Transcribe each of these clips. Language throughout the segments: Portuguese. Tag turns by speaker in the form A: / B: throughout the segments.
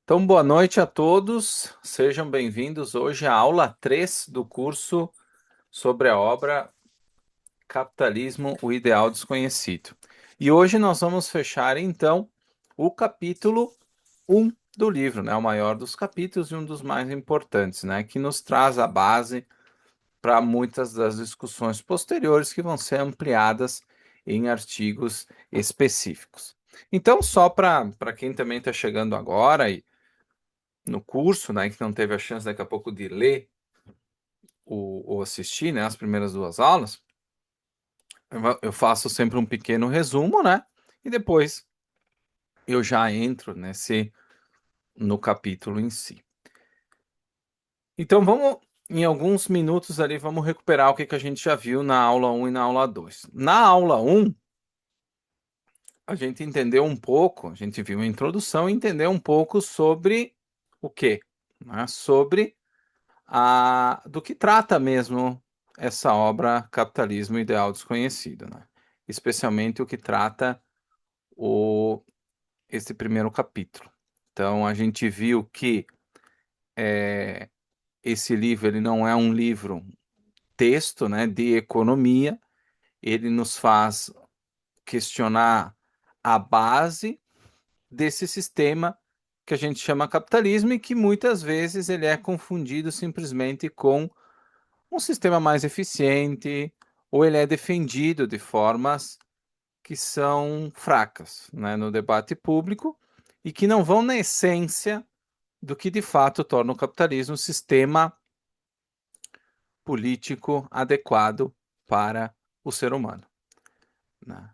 A: Então, boa noite a todos, sejam bem-vindos hoje à aula 3 do curso sobre a obra Capitalismo, o Ideal Desconhecido. E hoje nós vamos fechar, então, o capítulo 1 do livro, né? O maior dos capítulos e um dos mais importantes, né? Que nos traz a base para muitas das discussões posteriores que vão ser ampliadas em artigos específicos. Então, só para quem também está chegando agora e no curso, né, que não teve a chance daqui a pouco de ler ou assistir, né, as primeiras duas aulas, eu faço sempre um pequeno resumo, né, e depois eu já entro no capítulo em si. Então vamos, em alguns minutos ali, vamos recuperar o que a gente já viu na aula 1 e na aula 2. Na aula 1, a gente entendeu um pouco, a gente viu uma introdução e entendeu um pouco sobre o quê? Né? Sobre do que trata mesmo essa obra Capitalismo Ideal Desconhecido, né? Especialmente o que trata esse primeiro capítulo. Então, a gente viu que esse livro ele não é um livro texto, né, de economia, ele nos faz questionar a base desse sistema que a gente chama capitalismo e que muitas vezes ele é confundido simplesmente com um sistema mais eficiente, ou ele é defendido de formas que são fracas, né, no debate público e que não vão na essência do que de fato torna o capitalismo um sistema político adequado para o ser humano. Né?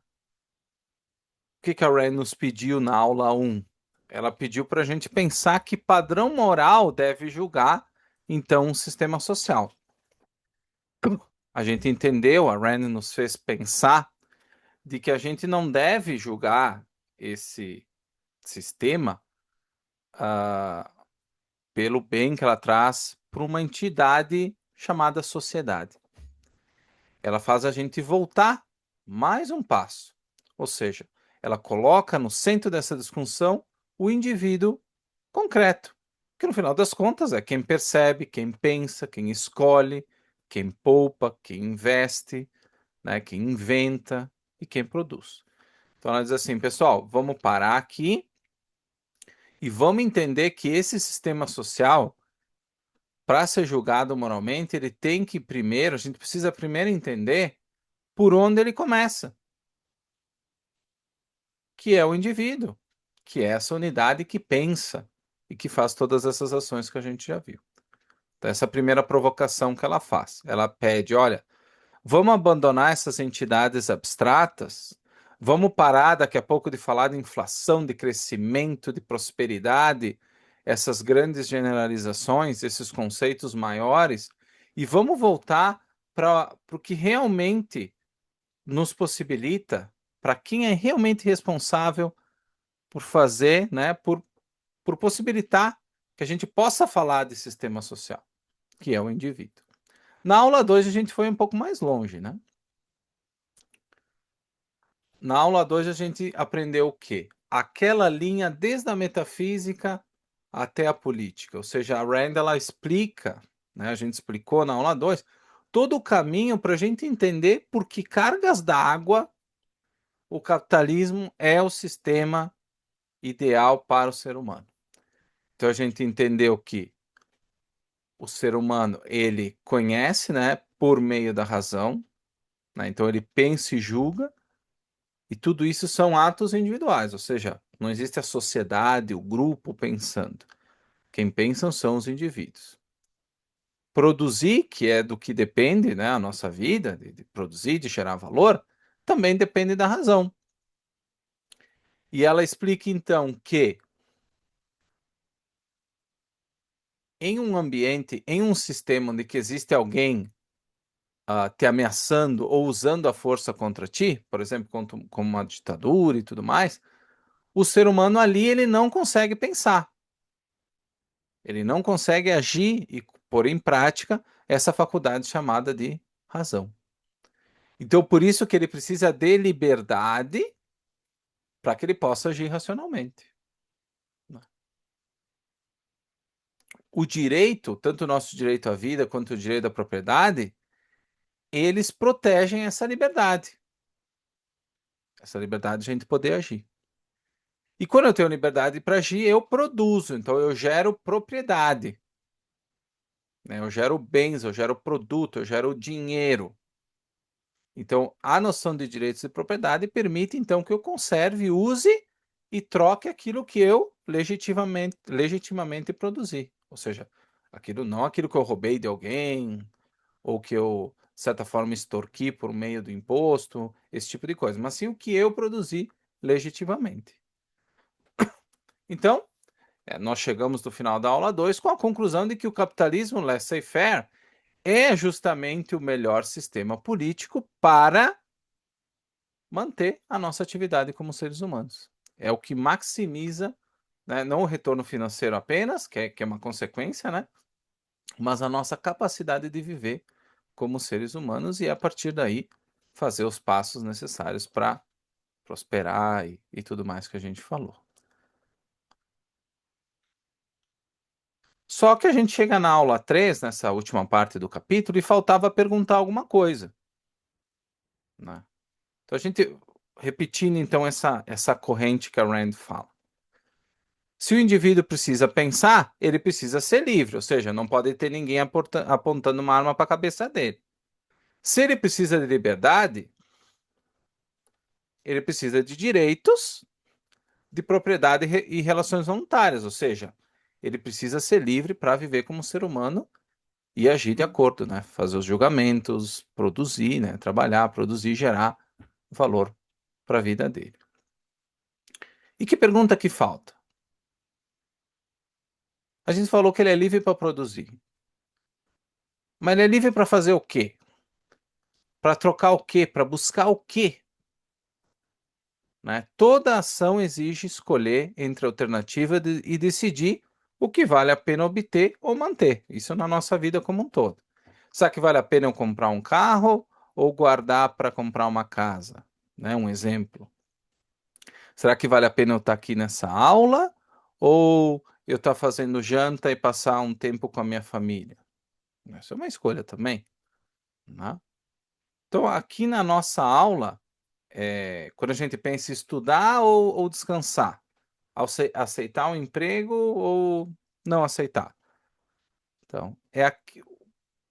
A: O que a Ray nos pediu na aula 1? Ela pediu para a gente pensar que padrão moral deve julgar, então, um sistema social. A gente entendeu, a Rand nos fez pensar de que a gente não deve julgar esse sistema pelo bem que ela traz para uma entidade chamada sociedade. Ela faz a gente voltar mais um passo, ou seja, ela coloca no centro dessa discussão o indivíduo concreto, que no final das contas é quem percebe, quem pensa, quem escolhe, quem poupa, quem investe, né, quem inventa e quem produz. Então ela diz assim, pessoal, vamos parar aqui e vamos entender que esse sistema social, para ser julgado moralmente, ele tem que primeiro, a gente precisa primeiro entender por onde ele começa, que é o indivíduo, que é essa unidade que pensa e que faz todas essas ações que a gente já viu. Então, essa é a primeira provocação que ela faz. Ela pede, olha, vamos abandonar essas entidades abstratas? Vamos parar daqui a pouco de falar de inflação, de crescimento, de prosperidade, essas grandes generalizações, esses conceitos maiores, e vamos voltar para o que realmente nos possibilita, para quem é realmente responsável por fazer, né, por possibilitar que a gente possa falar de sistema social, que é o indivíduo. Na aula 2 a gente foi um pouco mais longe, né? Na aula 2 a gente aprendeu o quê? Aquela linha desde a metafísica até a política. Ou seja, a Rand ela explica, né, a gente explicou na aula 2 todo o caminho para a gente entender por que cargas d'água o capitalismo é o sistema ideal para o ser humano. Então a gente entendeu que o ser humano ele conhece, né, por meio da razão, né, então ele pensa e julga. E tudo isso são atos individuais, ou seja, não existe a sociedade, o grupo pensando. Quem pensam são os indivíduos. Produzir, que é do que depende, né, a nossa vida, de produzir, de gerar valor, também depende da razão. E ela explica então que em um ambiente, em um sistema onde que existe alguém te ameaçando ou usando a força contra ti, por exemplo, como uma ditadura e tudo mais, o ser humano ali ele não consegue pensar. Ele não consegue agir e pôr em prática essa faculdade chamada de razão. Então, por isso que ele precisa de liberdade para que ele possa agir racionalmente. o direito, tanto o nosso direito à vida quanto o direito à propriedade, eles protegem essa liberdade de a gente poder agir. E quando eu tenho liberdade para agir, eu produzo, então eu gero propriedade, né? Eu gero bens, eu gero produto, eu gero dinheiro. Então, a noção de direitos de propriedade permite, então, que eu conserve, use e troque aquilo que eu legitimamente produzi. Ou seja, não aquilo que eu roubei de alguém, ou que eu, de certa forma, extorqui por meio do imposto, esse tipo de coisa, mas sim o que eu produzi legitimamente. Então, nós chegamos no final da aula 2 com a conclusão de que o capitalismo laissez-faire é justamente o melhor sistema político para manter a nossa atividade como seres humanos. É o que maximiza, né, não o retorno financeiro apenas, que é uma consequência, né, mas a nossa capacidade de viver como seres humanos e, a partir daí, fazer os passos necessários para prosperar e tudo mais que a gente falou. Só que a gente chega na aula 3, nessa última parte do capítulo, e faltava perguntar alguma coisa, né? Então, a gente, repetindo então essa corrente que a Rand fala. Se o indivíduo precisa pensar, ele precisa ser livre, ou seja, não pode ter ninguém apontando uma arma para a cabeça dele. Se ele precisa de liberdade, ele precisa de direitos, de propriedade e relações voluntárias, ou seja, ele precisa ser livre para viver como ser humano e agir de acordo, né? Fazer os julgamentos, produzir, né? Trabalhar, produzir, gerar valor para a vida dele. E que pergunta que falta? A gente falou que ele é livre para produzir. Mas ele é livre para fazer o quê? Para trocar o quê? Para buscar o quê? Né? Toda ação exige escolher entre alternativas e decidir o que vale a pena obter ou manter. Isso na nossa vida como um todo. Será que vale a pena eu comprar um carro ou guardar para comprar uma casa? Né? Um exemplo. Será que vale a pena eu estar aqui nessa aula ou eu estar fazendo janta e passar um tempo com a minha família? Isso é uma escolha também, né? Então, aqui na nossa aula, quando a gente pensa em estudar ou descansar, aceitar um emprego ou não aceitar. Então,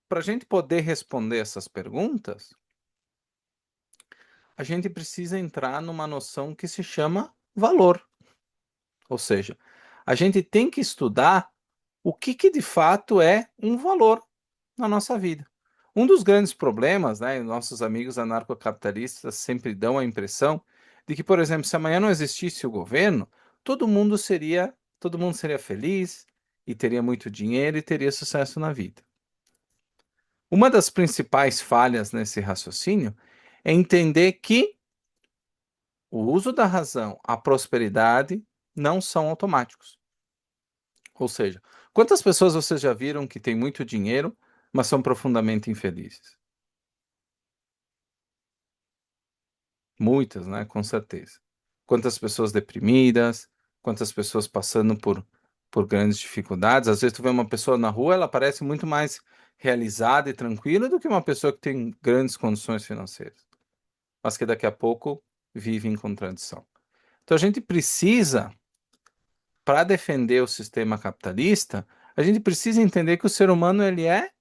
A: para a gente poder responder essas perguntas, a gente precisa entrar numa noção que se chama valor. Ou seja, a gente tem que estudar o que de fato é um valor na nossa vida. Um dos grandes problemas, né, nossos amigos anarcocapitalistas sempre dão a impressão de que, por exemplo, se amanhã não existisse o governo, todo mundo seria feliz e teria muito dinheiro e teria sucesso na vida. Uma das principais falhas nesse raciocínio é entender que o uso da razão, a prosperidade não são automáticos. Ou seja, quantas pessoas vocês já viram que têm muito dinheiro, mas são profundamente infelizes? Muitas, né? Com certeza. Quantas pessoas deprimidas, quantas pessoas passando por grandes dificuldades. Às vezes tu vê uma pessoa na rua, ela parece muito mais realizada e tranquila do que uma pessoa que tem grandes condições financeiras, mas que daqui a pouco vive em contradição. Então a gente precisa, para defender o sistema capitalista, a gente precisa entender que o ser humano ele é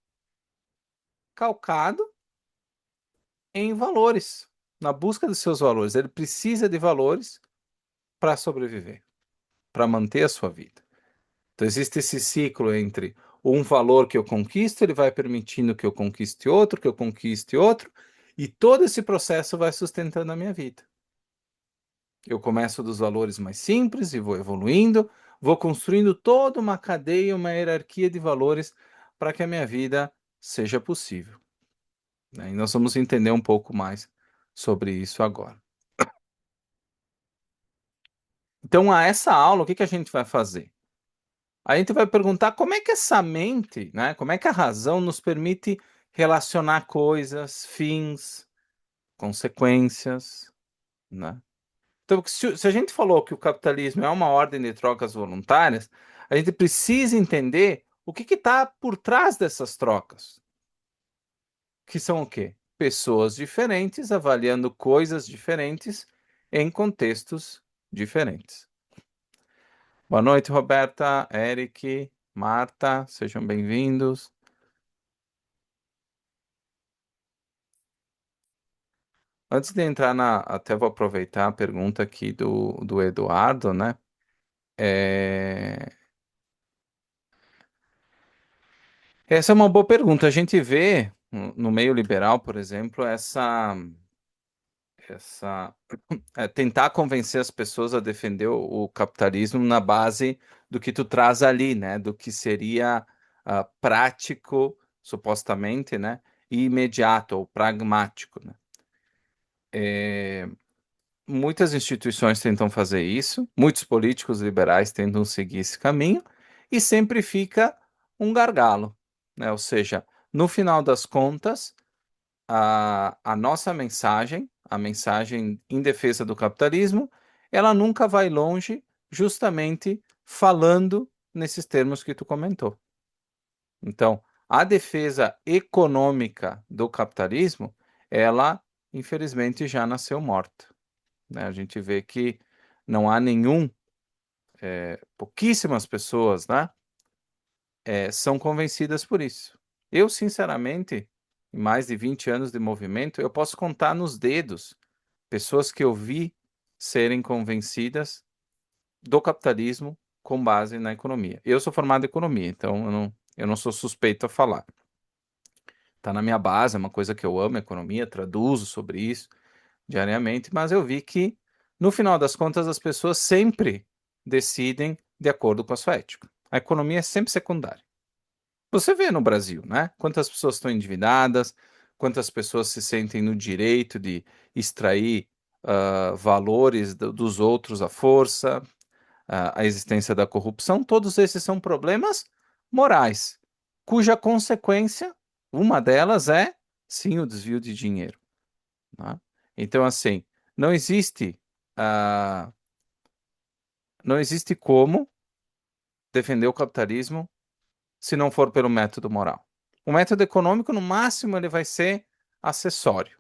A: calcado em valores, na busca dos seus valores. Ele precisa de valores para sobreviver, para manter a sua vida. Então existe esse ciclo entre um valor que eu conquisto, ele vai permitindo que eu conquiste outro, e todo esse processo vai sustentando a minha vida. Eu começo dos valores mais simples e vou evoluindo, vou construindo toda uma cadeia, uma hierarquia de valores para que a minha vida seja possível, né? E nós vamos entender um pouco mais sobre isso agora. Então, a essa aula, o que que a gente vai fazer? A gente vai perguntar como é que essa mente, né, como é que a razão nos permite relacionar coisas, fins, consequências, né? Então, se a gente falou que o capitalismo é uma ordem de trocas voluntárias, a gente precisa entender O que está por trás dessas trocas? Que são o quê? Pessoas diferentes avaliando coisas diferentes em contextos diferentes. Boa noite, Roberta, Eric, Marta, sejam bem-vindos. Antes de entrar até vou aproveitar a pergunta aqui do Eduardo, né? É, Essa é uma boa pergunta. A gente vê no meio liberal, por exemplo, essa tentar convencer as pessoas a defender o capitalismo na base do que tu traz ali, né? Do que seria prático, supostamente, né? E imediato ou pragmático, né? Muitas instituições tentam fazer isso, muitos políticos liberais tentam seguir esse caminho, e sempre fica um gargalo, né? Ou seja, no final das contas, a nossa mensagem, a mensagem em defesa do capitalismo, ela nunca vai longe, justamente falando nesses termos que tu comentou. Então, a defesa econômica do capitalismo, ela, infelizmente, já nasceu morta, né? A gente vê que não há pouquíssimas pessoas, né, são convencidas por isso. Eu, sinceramente, em mais de 20 anos de movimento, eu posso contar nos dedos pessoas que eu vi serem convencidas do capitalismo com base na economia. Eu sou formado em economia, então eu não sou suspeito a falar. Está na minha base, é uma coisa que eu amo, economia, traduzo sobre isso diariamente, mas eu vi que, no final das contas, as pessoas sempre decidem de acordo com a sua ética. A economia é sempre secundária. Você vê no Brasil, né? Quantas pessoas estão endividadas, quantas pessoas se sentem no direito de extrair valores dos outros à força, a existência da corrupção, todos esses são problemas morais, cuja consequência, uma delas é, sim, o desvio de dinheiro, né? Então, assim, não existe, ah, não existe como defender o capitalismo se não for pelo método moral. O método econômico, no máximo, ele vai ser acessório,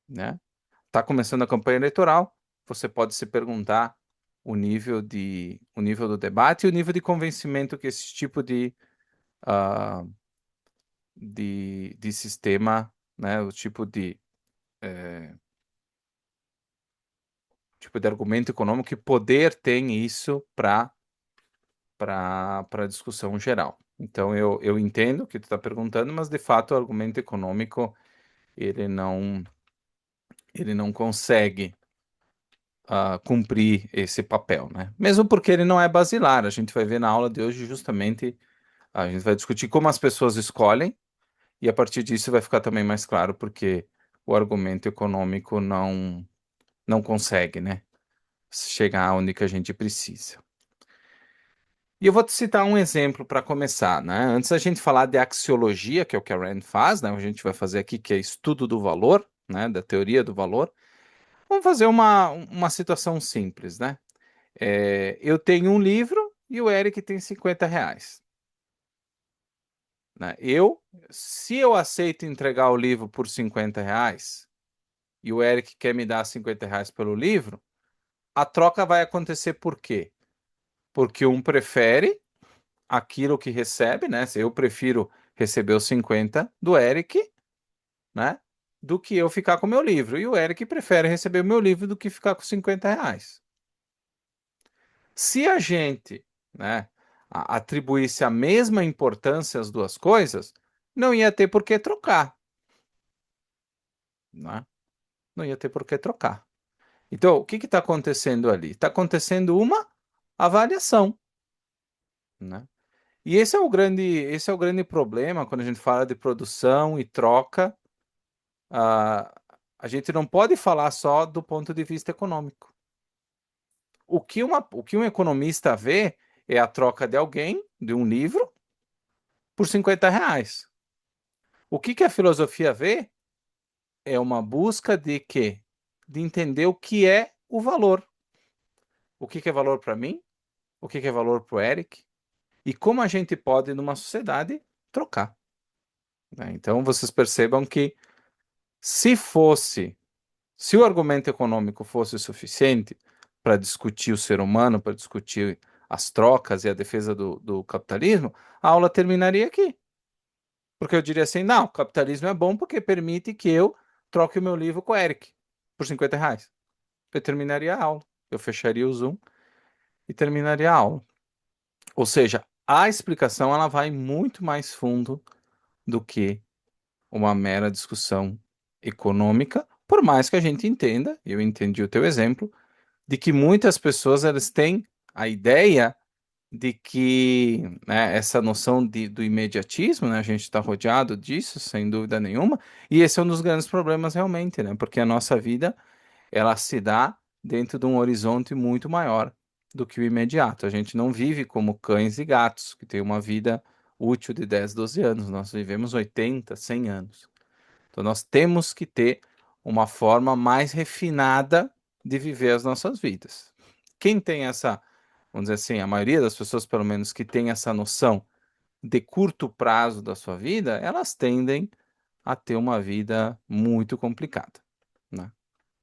A: né? Tá começando a campanha eleitoral, você pode se perguntar o nível do debate e o nível de convencimento que esse tipo ah, de sistema, né, o tipo de argumento econômico, que poder tem isso para a discussão geral. Então, eu entendo o que tu está perguntando, mas de fato o argumento econômico ele não, ele não consegue cumprir esse papel, né? Mesmo porque ele não é basilar. A gente vai ver na aula de hoje justamente, a gente vai discutir como as pessoas escolhem, e a partir disso vai ficar também mais claro porque o argumento econômico não consegue, né, chegar onde que a gente precisa. E eu vou te citar um exemplo para começar, né? Antes da gente falar de axiologia, que é o que a Rand faz, né? A gente vai fazer aqui que é estudo do valor, né? Da teoria do valor. Vamos fazer uma situação simples, né? Eu tenho um livro e o Eric tem R$ 50, né? Se eu aceito entregar o livro por R$ 50 e o Eric quer me dar R$ 50 pelo livro, a troca vai acontecer por quê? Porque um prefere aquilo que recebe, né? Se eu prefiro receber os 50 do Eric, né? Do que eu ficar com o meu livro. E o Eric prefere receber o meu livro do que ficar com R$ 50. Se a gente, né, atribuísse a mesma importância às duas coisas, não ia ter por que trocar, né? Não ia ter por que trocar. Então, o que está acontecendo ali? Está acontecendo uma avaliação, né? E esse é o grande problema quando a gente fala de produção e troca. A, a gente não pode falar só do ponto de vista econômico. O que um economista vê é a troca de alguém, de um livro, por R$ 50. O que a filosofia vê é uma busca de quê? De entender o que é o valor. O que é valor para mim? O que é valor para o Eric? e como a gente pode, numa sociedade, trocar, né? Então, vocês percebam que se fosse, se o argumento econômico fosse suficiente para discutir o ser humano, para discutir as trocas e a defesa do capitalismo, a aula terminaria aqui. Porque eu diria assim, não, o capitalismo é bom porque permite que eu troque o meu livro com o Eric por R$ 50. Eu terminaria a aula. Eu fecharia o Zoom e terminaria a aula. Ou seja, a explicação ela vai muito mais fundo do que uma mera discussão econômica, por mais que a gente entenda, e eu entendi o teu exemplo, de que muitas pessoas elas têm a ideia de que, né, essa noção do imediatismo, né, a gente está rodeado disso, sem dúvida nenhuma, e esse é um dos grandes problemas realmente, né, porque a nossa vida ela se dá dentro de um horizonte muito maior do que o imediato. A gente não vive como cães e gatos, que têm uma vida útil de 10, 12 anos, nós vivemos 80, 100 anos. Então nós temos que ter uma forma mais refinada de viver as nossas vidas. Quem tem essa, vamos dizer assim, a maioria das pessoas, pelo menos, que tem essa noção de curto prazo da sua vida, elas tendem a ter uma vida muito complicada, né?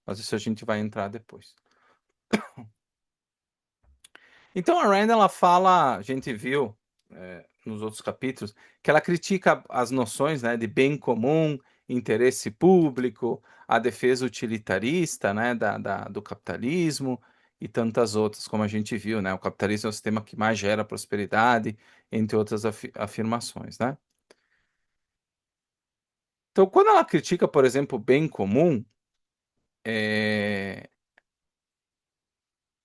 A: Mas isso a gente vai entrar depois. Então a Rand ela fala, a gente viu nos outros capítulos, que ela critica as noções, né, de bem comum, interesse público, a defesa utilitarista, né, do capitalismo e tantas outras, como a gente viu, né? O capitalismo é o sistema que mais gera prosperidade, entre outras afirmações, né? Então, quando ela critica, por exemplo, o bem comum, é,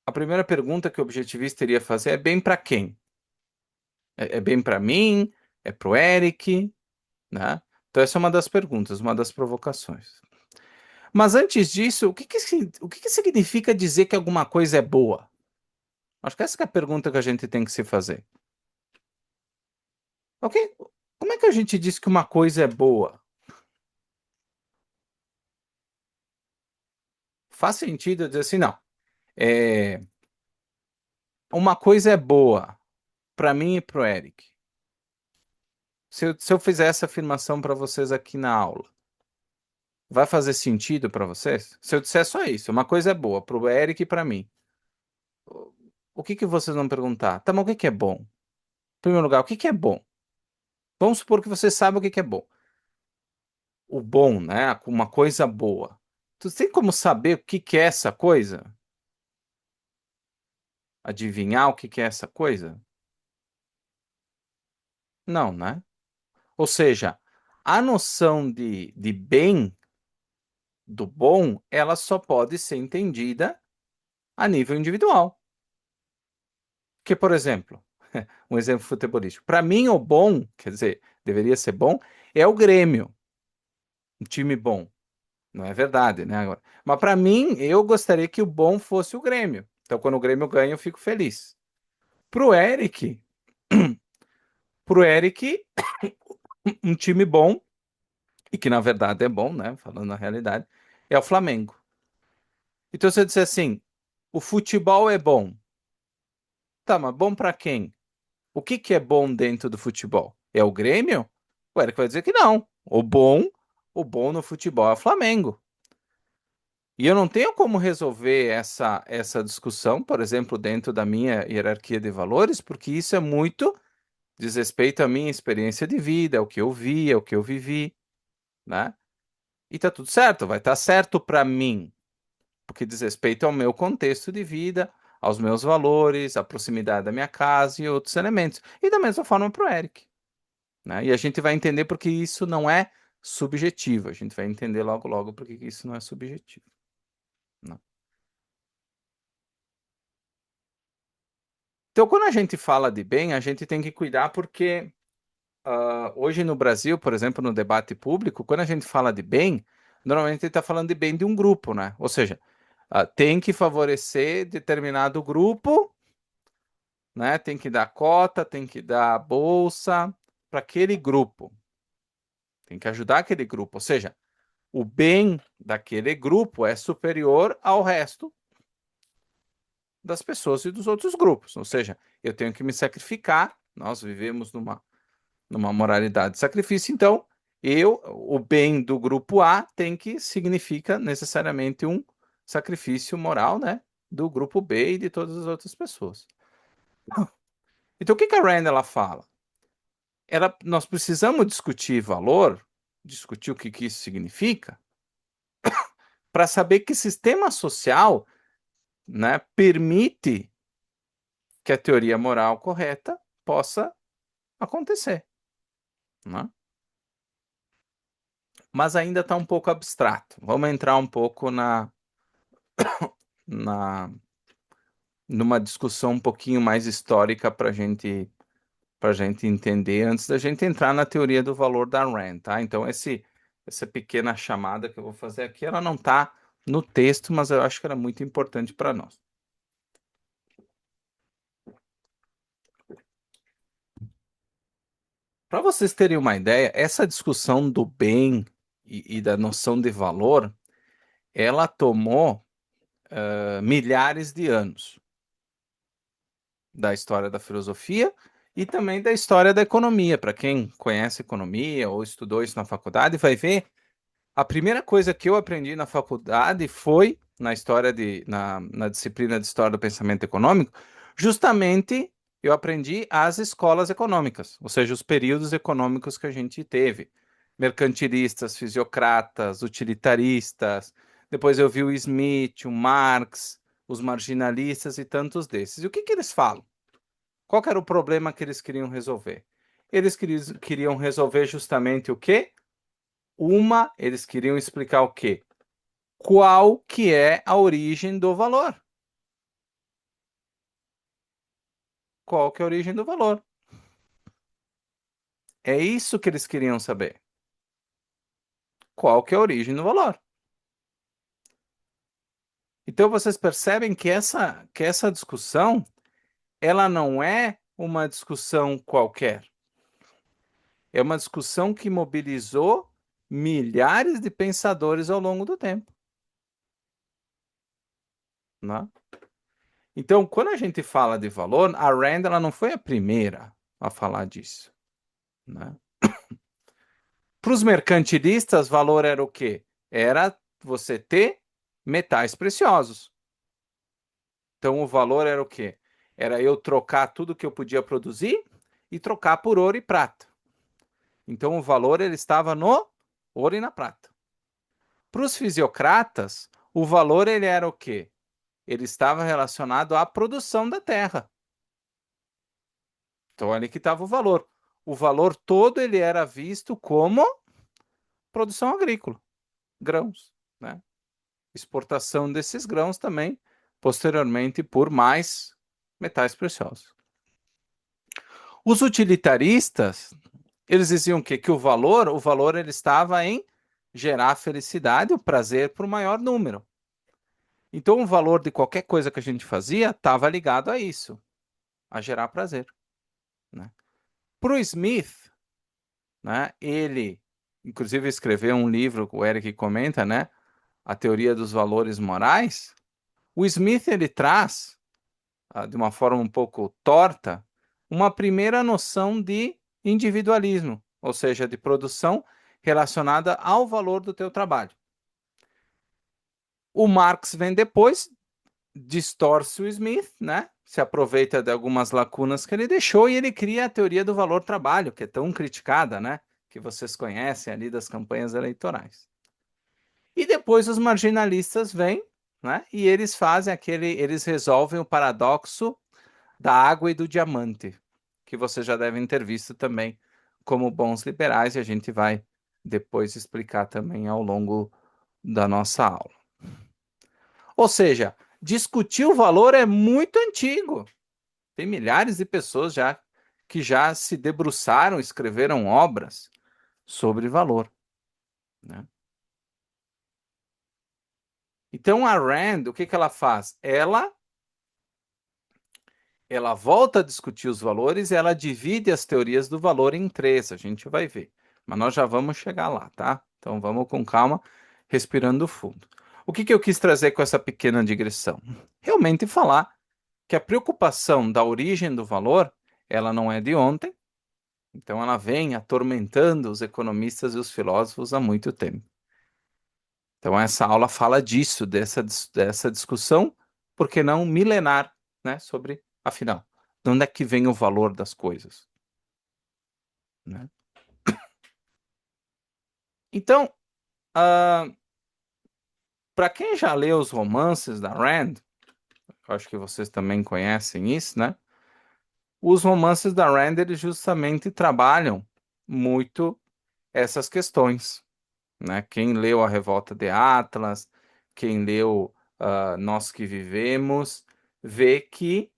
A: a primeira pergunta que o objetivista iria fazer é bem para quem? É bem para mim? É para o Eric? Né? Então, essa é uma das perguntas, uma das provocações. Mas antes disso, o que que significa dizer que alguma coisa é boa? Acho que essa que é a pergunta que a gente tem que se fazer. Ok? Como é que a gente diz que uma coisa é boa? Faz sentido eu dizer assim, não. É, uma coisa é boa para mim e para o Eric. Se eu fizer essa afirmação para vocês aqui na aula, vai fazer sentido para vocês? Se eu disser só isso, uma coisa é boa para o Eric e para mim, o que que vocês vão perguntar? Tá, mas o que que é bom? Em primeiro lugar, o que que é bom? Vamos supor que você sabe o que que é bom. O bom, né? Uma coisa boa. Tu tem como saber o que que é essa coisa? Adivinhar o que que é essa coisa? Não, né? Ou seja, a noção de bem, do bom, ela só pode ser entendida a nível individual. Que, por exemplo, um exemplo futebolístico. Para mim, o bom, quer dizer, deveria ser bom, é o Grêmio, um time bom. Não é verdade, né? Agora. Mas para mim, eu gostaria que o bom fosse o Grêmio. Então, quando o Grêmio ganha, eu fico feliz. Pro Eric, pro Eric, um time bom, e que na verdade é bom, né? Falando na realidade, é o Flamengo. Então, se eu disser assim, o futebol é bom. Tá, mas bom para quem? O que que é bom dentro do futebol? É o Grêmio? O Eric vai dizer que não. O bom no futebol é o Flamengo. E eu não tenho como resolver essa discussão, por exemplo, dentro da minha hierarquia de valores, porque isso é muito diz respeito à minha experiência de vida, ao que eu vi, ao que eu vivi, né? E tá tudo certo, vai estar certo para mim, porque diz respeito ao meu contexto de vida, aos meus valores, à proximidade da minha casa e outros elementos. E da mesma forma para o Eric, né? E a gente vai entender porque isso não é subjetivo. A gente vai entender logo logo porque isso não é subjetivo, né? Então, quando a gente fala de bem, a gente tem que cuidar porque hoje no Brasil, por exemplo, no debate público, quando a gente fala de bem, normalmente está falando de bem de um grupo, né? Ou seja, tem que favorecer determinado grupo, né? Tem que dar cota, tem que dar bolsa para aquele grupo, tem que ajudar aquele grupo. Ou seja, o bem daquele grupo é superior ao resto das pessoas e dos outros grupos. Ou seja, eu tenho que me sacrificar Nós vivemos numa moralidade de sacrifício, então o bem do grupo A tem que significa necessariamente um sacrifício moral, né, do grupo B e de todas as outras pessoas. Então o que que a Rand ela fala? Nós precisamos discutir valor, discutir o que que isso significa, para saber que sistema social, né, permite que a teoria moral correta possa acontecer, né? Mas ainda está um pouco abstrato. Vamos entrar um pouco na numa discussão um pouquinho mais histórica para gente entender antes da gente entrar na teoria do valor da Rand, tá? Então essa pequena chamada que eu vou fazer aqui, ela não está no texto, mas eu acho que ela é muito importante para nós. Para vocês terem uma ideia, essa discussão do bem e da noção de valor, ela tomou milhares de anos da história da filosofia e também da história da economia. Para quem conhece economia ou estudou isso na faculdade, vai ver a primeira coisa que eu aprendi na faculdade foi na disciplina de História do Pensamento Econômico, justamente eu aprendi as escolas econômicas, ou seja, os períodos econômicos que a gente teve. Mercantilistas, fisiocratas, utilitaristas. Depois eu vi o Smith, o Marx, os marginalistas e tantos desses. E o que que eles falam? Qual que era o problema que eles queriam resolver? Queriam resolver justamente o quê? Eles queriam explicar o quê? Qual que é a origem do valor? Qual que é a origem do valor? É isso que eles queriam saber. Qual que é a origem do valor? Então vocês percebem que essa discussão, ela não é uma discussão qualquer. É uma discussão que mobilizou milhares de pensadores ao longo do tempo, né? Então, quando a gente fala de valor, a Rand ela não foi a primeira a falar disso, né? Para os mercantilistas, valor era o quê? Era você ter metais preciosos. Então, o valor era o quê? Era eu trocar tudo que eu podia produzir e trocar por ouro e prata. Então, o valor ele estava no ouro e na prata. Para os fisiocratas, o valor ele era o quê? Ele estava relacionado à produção da terra. Então, ali que estava o valor. O valor todo ele era visto como produção agrícola, grãos, né? Exportação desses grãos também, posteriormente, por mais metais preciosos. Os utilitaristas, eles diziam que o valor ele estava em gerar felicidade, o prazer para o maior número. Então, o valor de qualquer coisa que a gente fazia estava ligado a isso, a gerar prazer, né? Para o Smith, né, ele, inclusive, escreveu um livro, o Eric comenta, né, a teoria dos valores morais. O Smith ele traz de uma forma um pouco torta, uma primeira noção de individualismo, ou seja, de produção relacionada ao valor do teu trabalho. O Marx vem depois, distorce o Smith, né? Se aproveita de algumas lacunas que ele deixou e ele cria a teoria do valor-trabalho, que é tão criticada, né? Que vocês conhecem ali das campanhas eleitorais. E depois os marginalistas vêm, né? E eles resolvem o paradoxo da água e do diamante, que vocês já devem ter visto também como bons liberais, e a gente vai depois explicar também ao longo da nossa aula. Ou seja, discutir o valor é muito antigo. Tem milhares de pessoas já que já se debruçaram, escreveram obras sobre valor, né? Então a Rand, o que que ela faz? Ela volta a discutir os valores e ela divide as teorias do valor em três, a gente vai ver. Mas nós já vamos chegar lá, tá? Então vamos com calma, respirando fundo. O que que eu quis trazer com essa pequena digressão? Realmente falar que a preocupação da origem do valor ela não é de ontem, então ela vem atormentando os economistas e os filósofos há muito tempo. Então essa aula fala disso, dessa discussão, por que não milenar, né, sobre, afinal, de onde é que vem o valor das coisas, né? Então, para quem já leu os romances da Rand, eu acho que vocês também conhecem isso, né? Os romances da Rand, eles justamente trabalham muito essas questões, né? Quem leu A Revolta de Atlas, quem leu Nós que Vivemos, vê que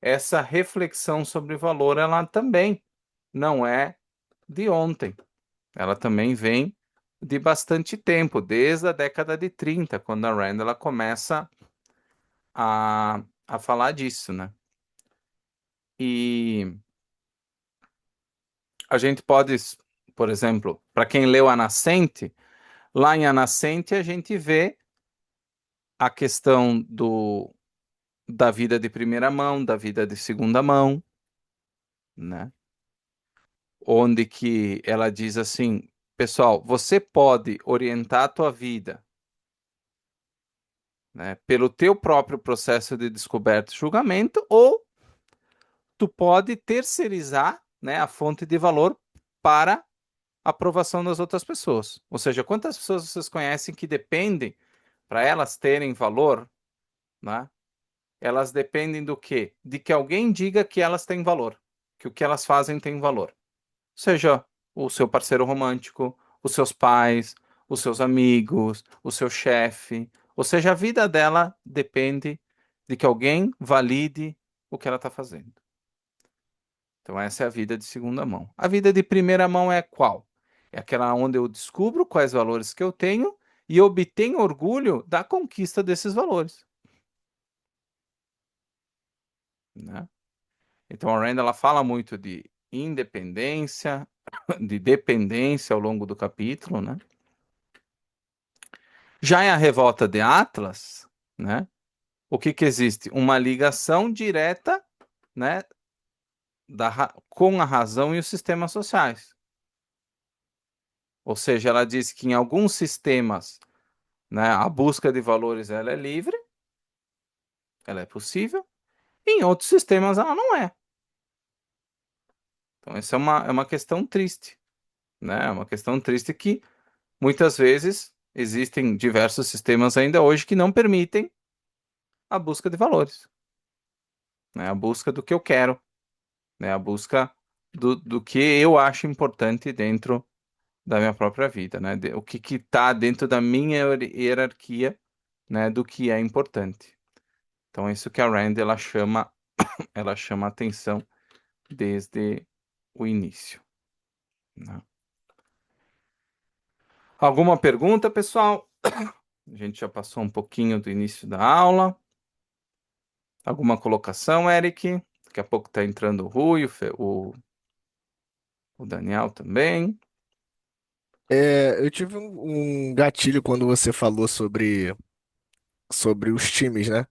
A: essa reflexão sobre valor, ela também não é de ontem. Ela também vem de bastante tempo, desde a década de 30, quando a Rand ela começa a falar disso, né? E a gente pode, por exemplo, para quem leu A Nascente, lá em A Nascente a gente vê a questão da vida de primeira mão, da vida de segunda mão, né? Onde que ela diz assim, pessoal, você pode orientar a tua vida, né, pelo teu próprio processo de descoberta e julgamento, ou tu pode terceirizar, né, a fonte de valor para a aprovação das outras pessoas. Ou seja, quantas pessoas vocês conhecem que dependem, para elas terem valor, né? Elas dependem do quê? De que alguém diga que elas têm valor, que o que elas fazem tem valor. Seja o seu parceiro romântico, os seus pais, os seus amigos, o seu chefe. Ou seja, a vida dela depende de que alguém valide o que ela está fazendo. Então, essa é a vida de segunda mão. A vida de primeira mão é qual? É aquela onde eu descubro quais valores que eu tenho e obtenho orgulho da conquista desses valores, né? Então, a Rand ela fala muito de independência, de dependência ao longo do capítulo, né? Já em A Revolta de Atlas, né? O que que existe? Uma ligação direta, né, com a razão e os sistemas sociais. Ou seja, ela diz que em alguns sistemas, né, a busca de valores ela é livre, ela é possível, e em outros sistemas ela não é. Então, essa é uma questão triste, né? É uma questão triste que muitas vezes existem diversos sistemas ainda hoje que não permitem a busca de valores, né? A busca do que eu quero, né? A busca do que eu acho importante dentro da minha própria vida, né? O que está dentro da minha hierarquia, né? Do que é importante. Então, é isso que a Rand ela chama atenção desde o início, né? Alguma pergunta, pessoal? A gente já passou um pouquinho do início da aula. Alguma colocação, Eric? Daqui a pouco está entrando o Rui, o Daniel também.
B: Eu tive um gatilho quando você falou sobre os times, né?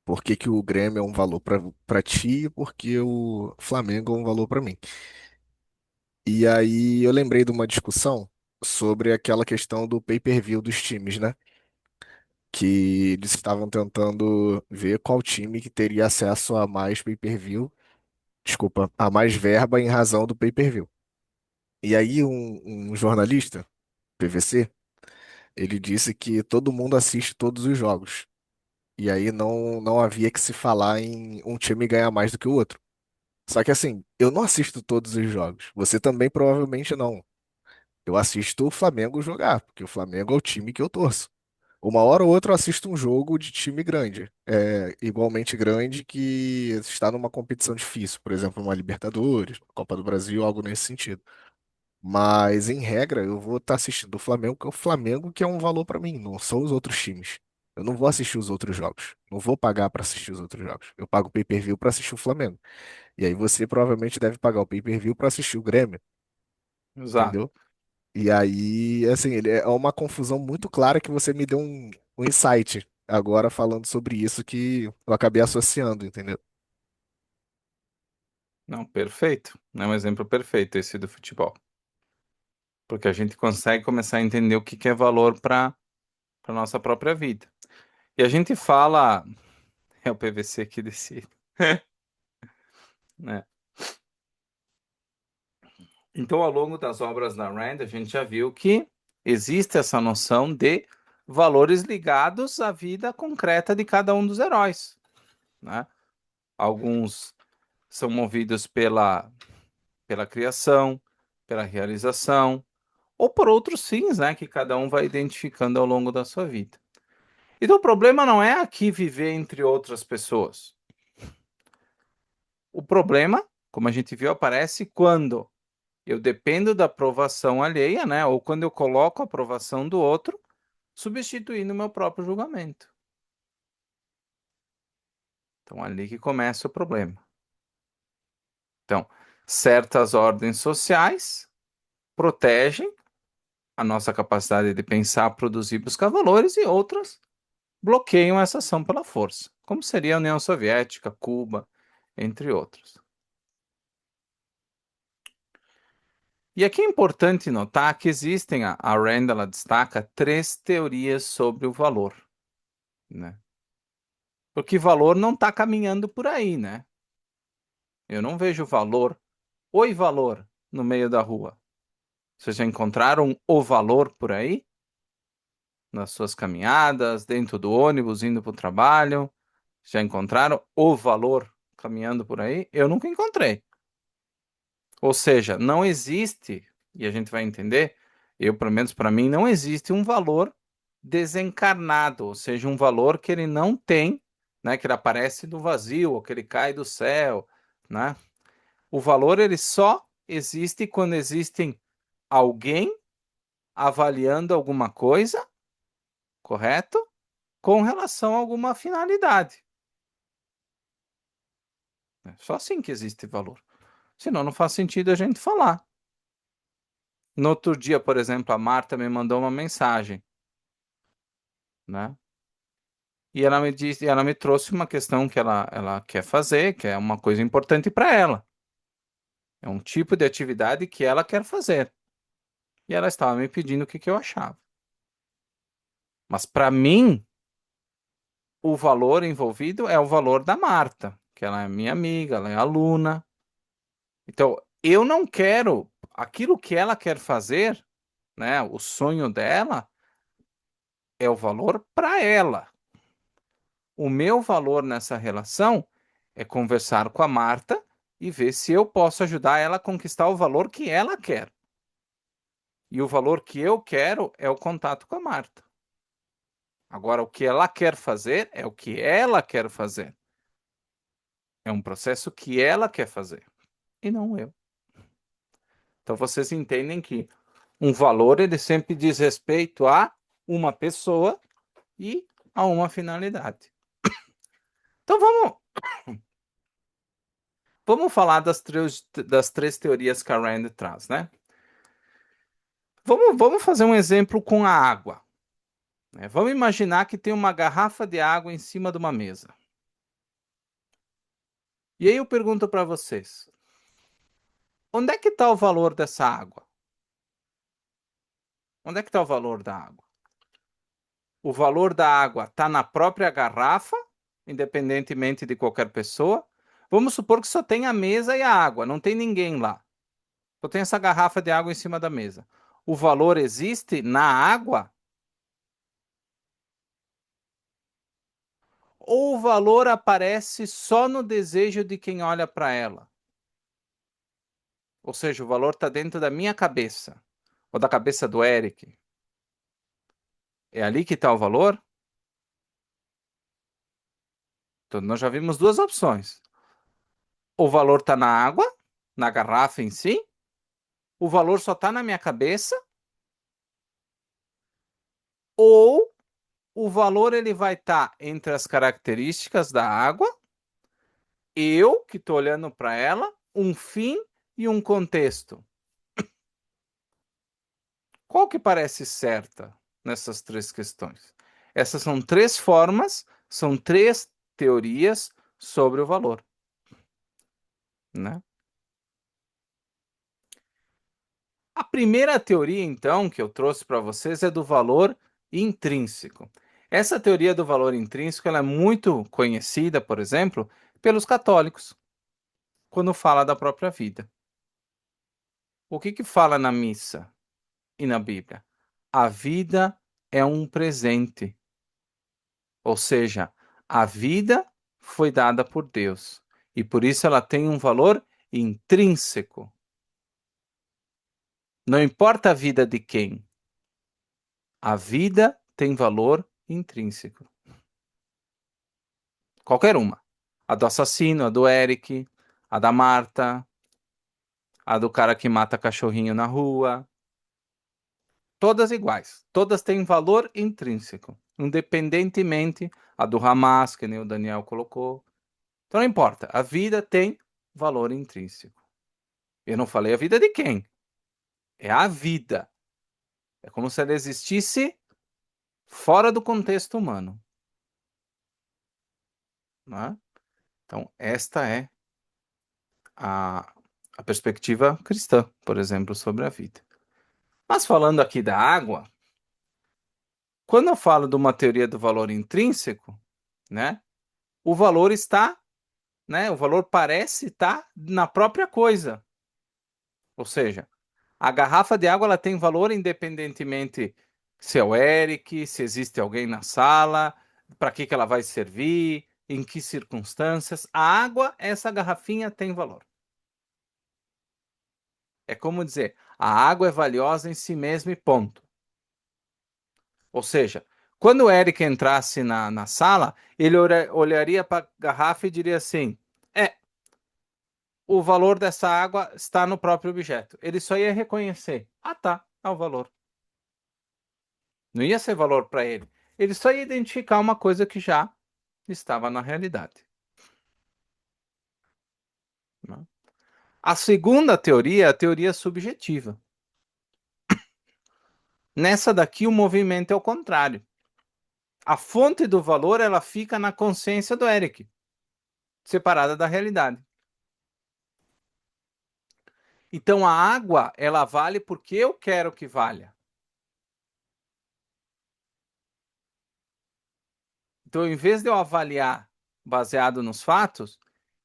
B: Por que que o Grêmio é um valor para ti e por que o Flamengo é um valor para mim. E aí eu lembrei de uma discussão sobre aquela questão do pay-per-view dos times, né? Que eles estavam tentando ver qual time que teria acesso a mais pay-per-view, desculpa, a mais verba em razão do pay-per-view. E aí um jornalista, PVC, ele disse que todo mundo assiste todos os jogos. E aí não havia que se falar em um time ganhar mais do que o outro. Só que assim, eu não assisto todos os jogos. Você também provavelmente não. Eu assisto o Flamengo jogar, porque o Flamengo é o time que eu torço. Uma hora ou outra eu assisto um jogo de time grande, igualmente grande que está numa competição difícil, por exemplo, uma Libertadores, Copa do Brasil, algo nesse sentido. Mas, em regra, eu vou estar assistindo o Flamengo, que é o Flamengo que é um valor para mim, não são os outros times. Eu não vou assistir os outros jogos. Não vou pagar para assistir os outros jogos. Eu pago o pay-per-view para assistir o Flamengo. E aí você provavelmente deve pagar o pay-per-view para assistir o Grêmio,
A: Exato.
B: entendeu? E aí, assim, ele é uma confusão muito clara que você me deu um insight agora falando sobre isso que eu acabei associando, entendeu?
A: Não, perfeito. É um exemplo perfeito esse do futebol. Porque a gente consegue começar a entender o que que é valor para nossa própria vida. E a gente fala, é o PVC que decide, né? Então, ao longo das obras da Rand, a gente já viu que existe essa noção de valores ligados à vida concreta de cada um dos heróis, né? Alguns são movidos pela criação, pela realização, ou por outros fins, né, que cada um vai identificando ao longo da sua vida. Então, o problema não é aqui viver entre outras pessoas. O problema, como a gente viu, aparece quando eu dependo da aprovação alheia, né, ou quando eu coloco a aprovação do outro, substituindo o meu próprio julgamento. Então, ali que começa o problema. Então, certas ordens sociais protegem a nossa capacidade de pensar, produzir, buscar valores, e outras bloqueiam essa ação pela força, como seria a União Soviética, Cuba, entre outros. E aqui é importante notar que existem, a Rand ela destaca três teorias sobre o valor, né? Porque valor não está caminhando por aí, né? Eu não vejo valor, oi valor, no meio da rua. Vocês já encontraram o valor por aí? Nas suas caminhadas, dentro do ônibus, indo para o trabalho? Já encontraram o valor caminhando por aí? Eu nunca encontrei. Ou seja, não existe, e a gente vai entender, eu, pelo menos para mim, não existe um valor desencarnado, ou seja, um valor que ele não tem, né, que ele aparece do vazio, ou que ele cai do céu, né? O valor ele só existe quando existem alguém avaliando alguma coisa, correto? Com relação a alguma finalidade. É só assim que existe valor. Senão não faz sentido a gente falar. No outro dia, por exemplo, a Marta me mandou uma mensagem, né? E ela me disse, ela me trouxe uma questão que ela quer fazer, que é uma coisa importante para ela. É um tipo de atividade que ela quer fazer. E ela estava me pedindo o que que eu achava. Mas para mim, o valor envolvido é o valor da Marta, que ela é minha amiga, ela é aluna. Então, eu não quero aquilo que ela quer fazer, né? O sonho dela é o valor para ela. O meu valor nessa relação é conversar com a Marta e ver se eu posso ajudar ela a conquistar o valor que ela quer. E o valor que eu quero é o contato com a Marta. Agora, o que ela quer fazer é o que ela quer fazer. É um processo que ela quer fazer e não eu. Então, vocês entendem que um valor ele sempre diz respeito a uma pessoa e a uma finalidade. Então, vamos falar das três teorias que a Rand traz, né? Vamos fazer um exemplo com a água, né? Vamos imaginar que tem uma garrafa de água em cima de uma mesa. E aí eu pergunto para vocês: onde é que está o valor dessa água? Onde é que está o valor da água? O valor da água está na própria garrafa, independentemente de qualquer pessoa. Vamos supor que só tem a mesa e a água, não tem ninguém lá. Só tem essa garrafa de água em cima da mesa. O valor existe na água ou o valor aparece só no desejo de quem olha para ela? Ou seja, o valor está dentro da minha cabeça ou da cabeça do Eric. É ali que está o valor? Então, nós já vimos duas opções. O valor está na água, na garrafa em si. O valor só está na minha cabeça. Ou o valor ele vai estar entre as características da água, eu que estou olhando para ela, um fim e um contexto. Qual que parece certa nessas três questões? Essas são três formas, são três teorias sobre o valor, né? primeira teoria, então, que eu trouxe para vocês é do valor intrínseco. Essa teoria do valor intrínseco ela é muito conhecida, por exemplo, pelos católicos, quando fala da própria vida. O que que fala na missa e na Bíblia? A vida é um presente, ou seja, a vida foi dada por Deus e por isso ela tem um valor intrínseco. Não importa a vida de quem, a vida tem valor intrínseco. Qualquer uma. A do assassino, a do Eric, a da Marta, a do cara que mata cachorrinho na rua. Todas iguais. Todas têm valor intrínseco. Independentemente, a do Hamas, que nem o Daniel colocou. Então não importa. A vida tem valor intrínseco. Eu não falei a vida de quem. É a vida. É como se ela existisse fora do contexto humano. Né? Então, esta é a, a perspectiva cristã, por exemplo, sobre a vida. Mas falando aqui da água, quando eu falo de uma teoria do valor intrínseco, né, o valor está, né, o valor parece estar na própria coisa. Ou seja, a garrafa de água ela tem valor independentemente se é o Eric, se existe alguém na sala, para que ela vai servir, em que circunstâncias. A água, essa garrafinha tem valor. É como dizer, a água é valiosa em si mesma e ponto. Ou seja, quando o Eric entrasse na sala, ele olharia para a garrafa e diria assim: é, o valor dessa água está no próprio objeto. Ele só ia reconhecer: ah, tá, é o valor. Não ia ser valor para ele. Ele só ia identificar uma coisa que já estava na realidade. Né? A segunda teoria é a teoria subjetiva. Nessa daqui, o movimento é o contrário. A fonte do valor ela fica na consciência do Eric, separada da realidade. Então a água, ela vale porque eu quero que valha. Então, em vez de eu avaliar baseado nos fatos,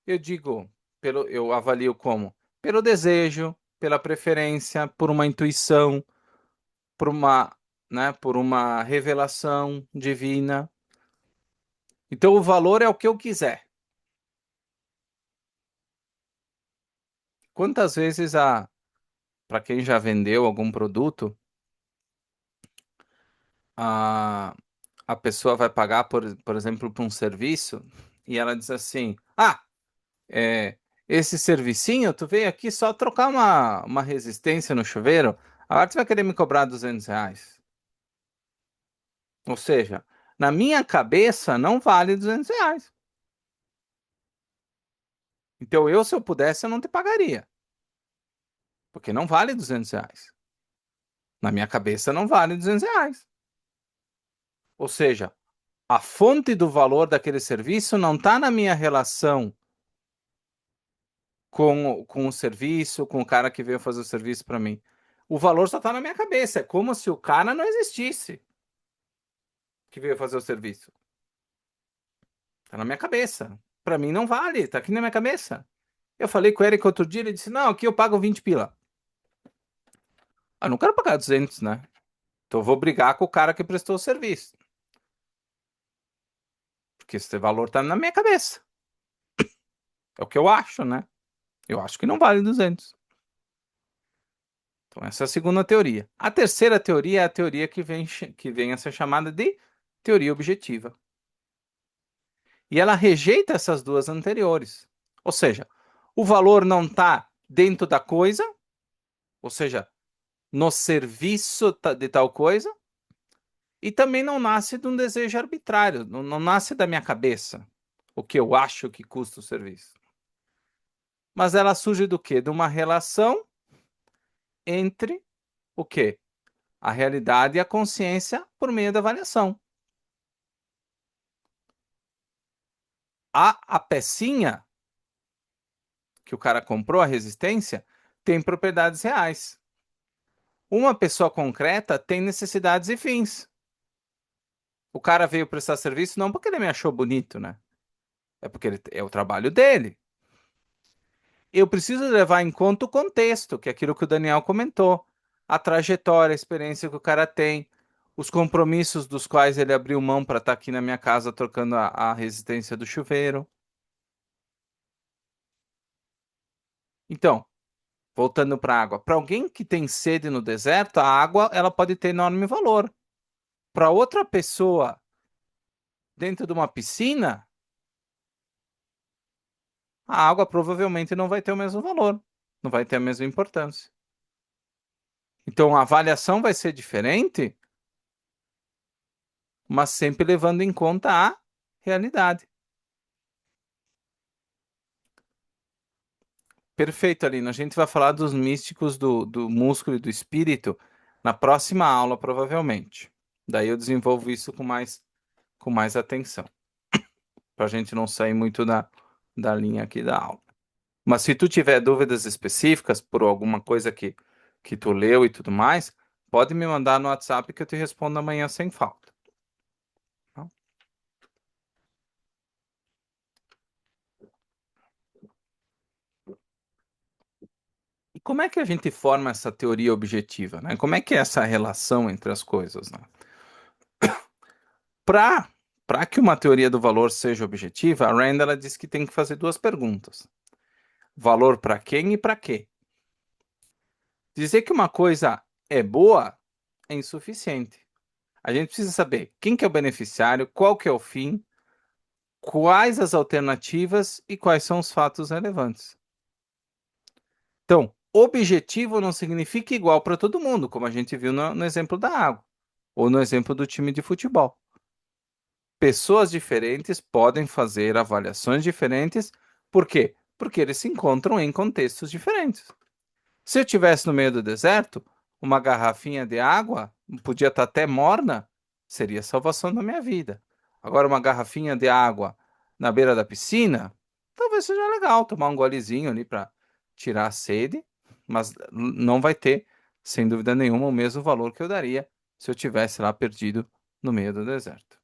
A: eu digo, eu avalio como? Pelo desejo, pela preferência, por uma intuição, por uma, né, por uma revelação divina. Então, o valor é o que eu quiser. Quantas vezes para quem já vendeu algum produto, a, a pessoa vai pagar, por exemplo, por um serviço e ela diz assim: ah, esse servicinho, tu veio aqui só trocar uma resistência no chuveiro, agora tu vai querer me cobrar R$ 200. Ou seja, na minha cabeça não vale R$ 200. Então eu, se eu pudesse, eu não te pagaria, porque não vale R$ 200. Na minha cabeça não vale R$ 200. Ou seja, a fonte do valor daquele serviço não está na minha relação com o serviço, com o cara que veio fazer o serviço para mim. O valor só está na minha cabeça. É como se o cara não existisse que veio fazer o serviço. Tá na minha cabeça. Para mim não vale, tá aqui na minha cabeça. Eu falei com o Eric outro dia, ele disse: Não, aqui eu pago 20 pila. Ah, eu não quero pagar 200, né? Então eu vou brigar com o cara que prestou o serviço. Porque esse valor tá na minha cabeça. É o que eu acho, né? Eu acho que não vale 200. Então, essa é a segunda teoria. A terceira teoria é a teoria que vem a ser chamada de teoria objetiva. E ela rejeita essas duas anteriores. Ou seja, o valor não está dentro da coisa, ou seja, no serviço de tal coisa, e também não nasce de um desejo arbitrário, não nasce da minha cabeça, o que eu acho que custa o serviço. Mas ela surge do quê? De uma relação entre o quê? A realidade e a consciência por meio da avaliação. A pecinha que o cara comprou, a resistência, tem propriedades reais. Uma pessoa concreta tem necessidades e fins. O cara veio prestar serviço não porque ele me achou bonito, né? É porque é o trabalho dele. Eu preciso levar em conta o contexto, que é aquilo que o Daniel comentou, a trajetória, a experiência que o cara tem, os compromissos dos quais ele abriu mão para estar aqui na minha casa trocando a resistência do chuveiro. Então, voltando para a água, para alguém que tem sede no deserto, a água ela pode ter enorme valor. Para outra pessoa dentro de uma piscina, a água provavelmente não vai ter o mesmo valor, não vai ter a mesma importância. Então, a avaliação vai ser diferente, mas sempre levando em conta a realidade. Perfeito, Alina. A gente vai falar dos místicos do músculo e do espírito na próxima aula, provavelmente. Daí eu desenvolvo isso com mais atenção, para a gente não sair muito da linha aqui da aula. Mas se tu tiver dúvidas específicas por alguma coisa que tu leu e tudo mais, pode me mandar no WhatsApp que eu te respondo amanhã sem falta. Tá? E como é que a gente forma essa teoria objetiva, né? Como é que é essa relação entre as coisas, né? Para para que uma teoria do valor seja objetiva, a Rand ela diz que tem que fazer duas perguntas: valor para quem e para quê. Dizer que uma coisa é boa é insuficiente. A gente precisa saber quem que é o beneficiário, qual que é o fim, quais as alternativas e quais são os fatos relevantes. Então, objetivo não significa igual para todo mundo, como a gente viu no exemplo da água ou no exemplo do time de futebol. Pessoas diferentes podem fazer avaliações diferentes. Por quê? Porque eles se encontram em contextos diferentes. Se eu estivesse no meio do deserto, uma garrafinha de água podia estar até morna, seria a salvação da minha vida. Agora, uma garrafinha de água na beira da piscina, talvez seja legal tomar um golezinho ali para tirar a sede, mas não vai ter, sem dúvida nenhuma, o mesmo valor que eu daria se eu tivesse lá perdido no meio do deserto.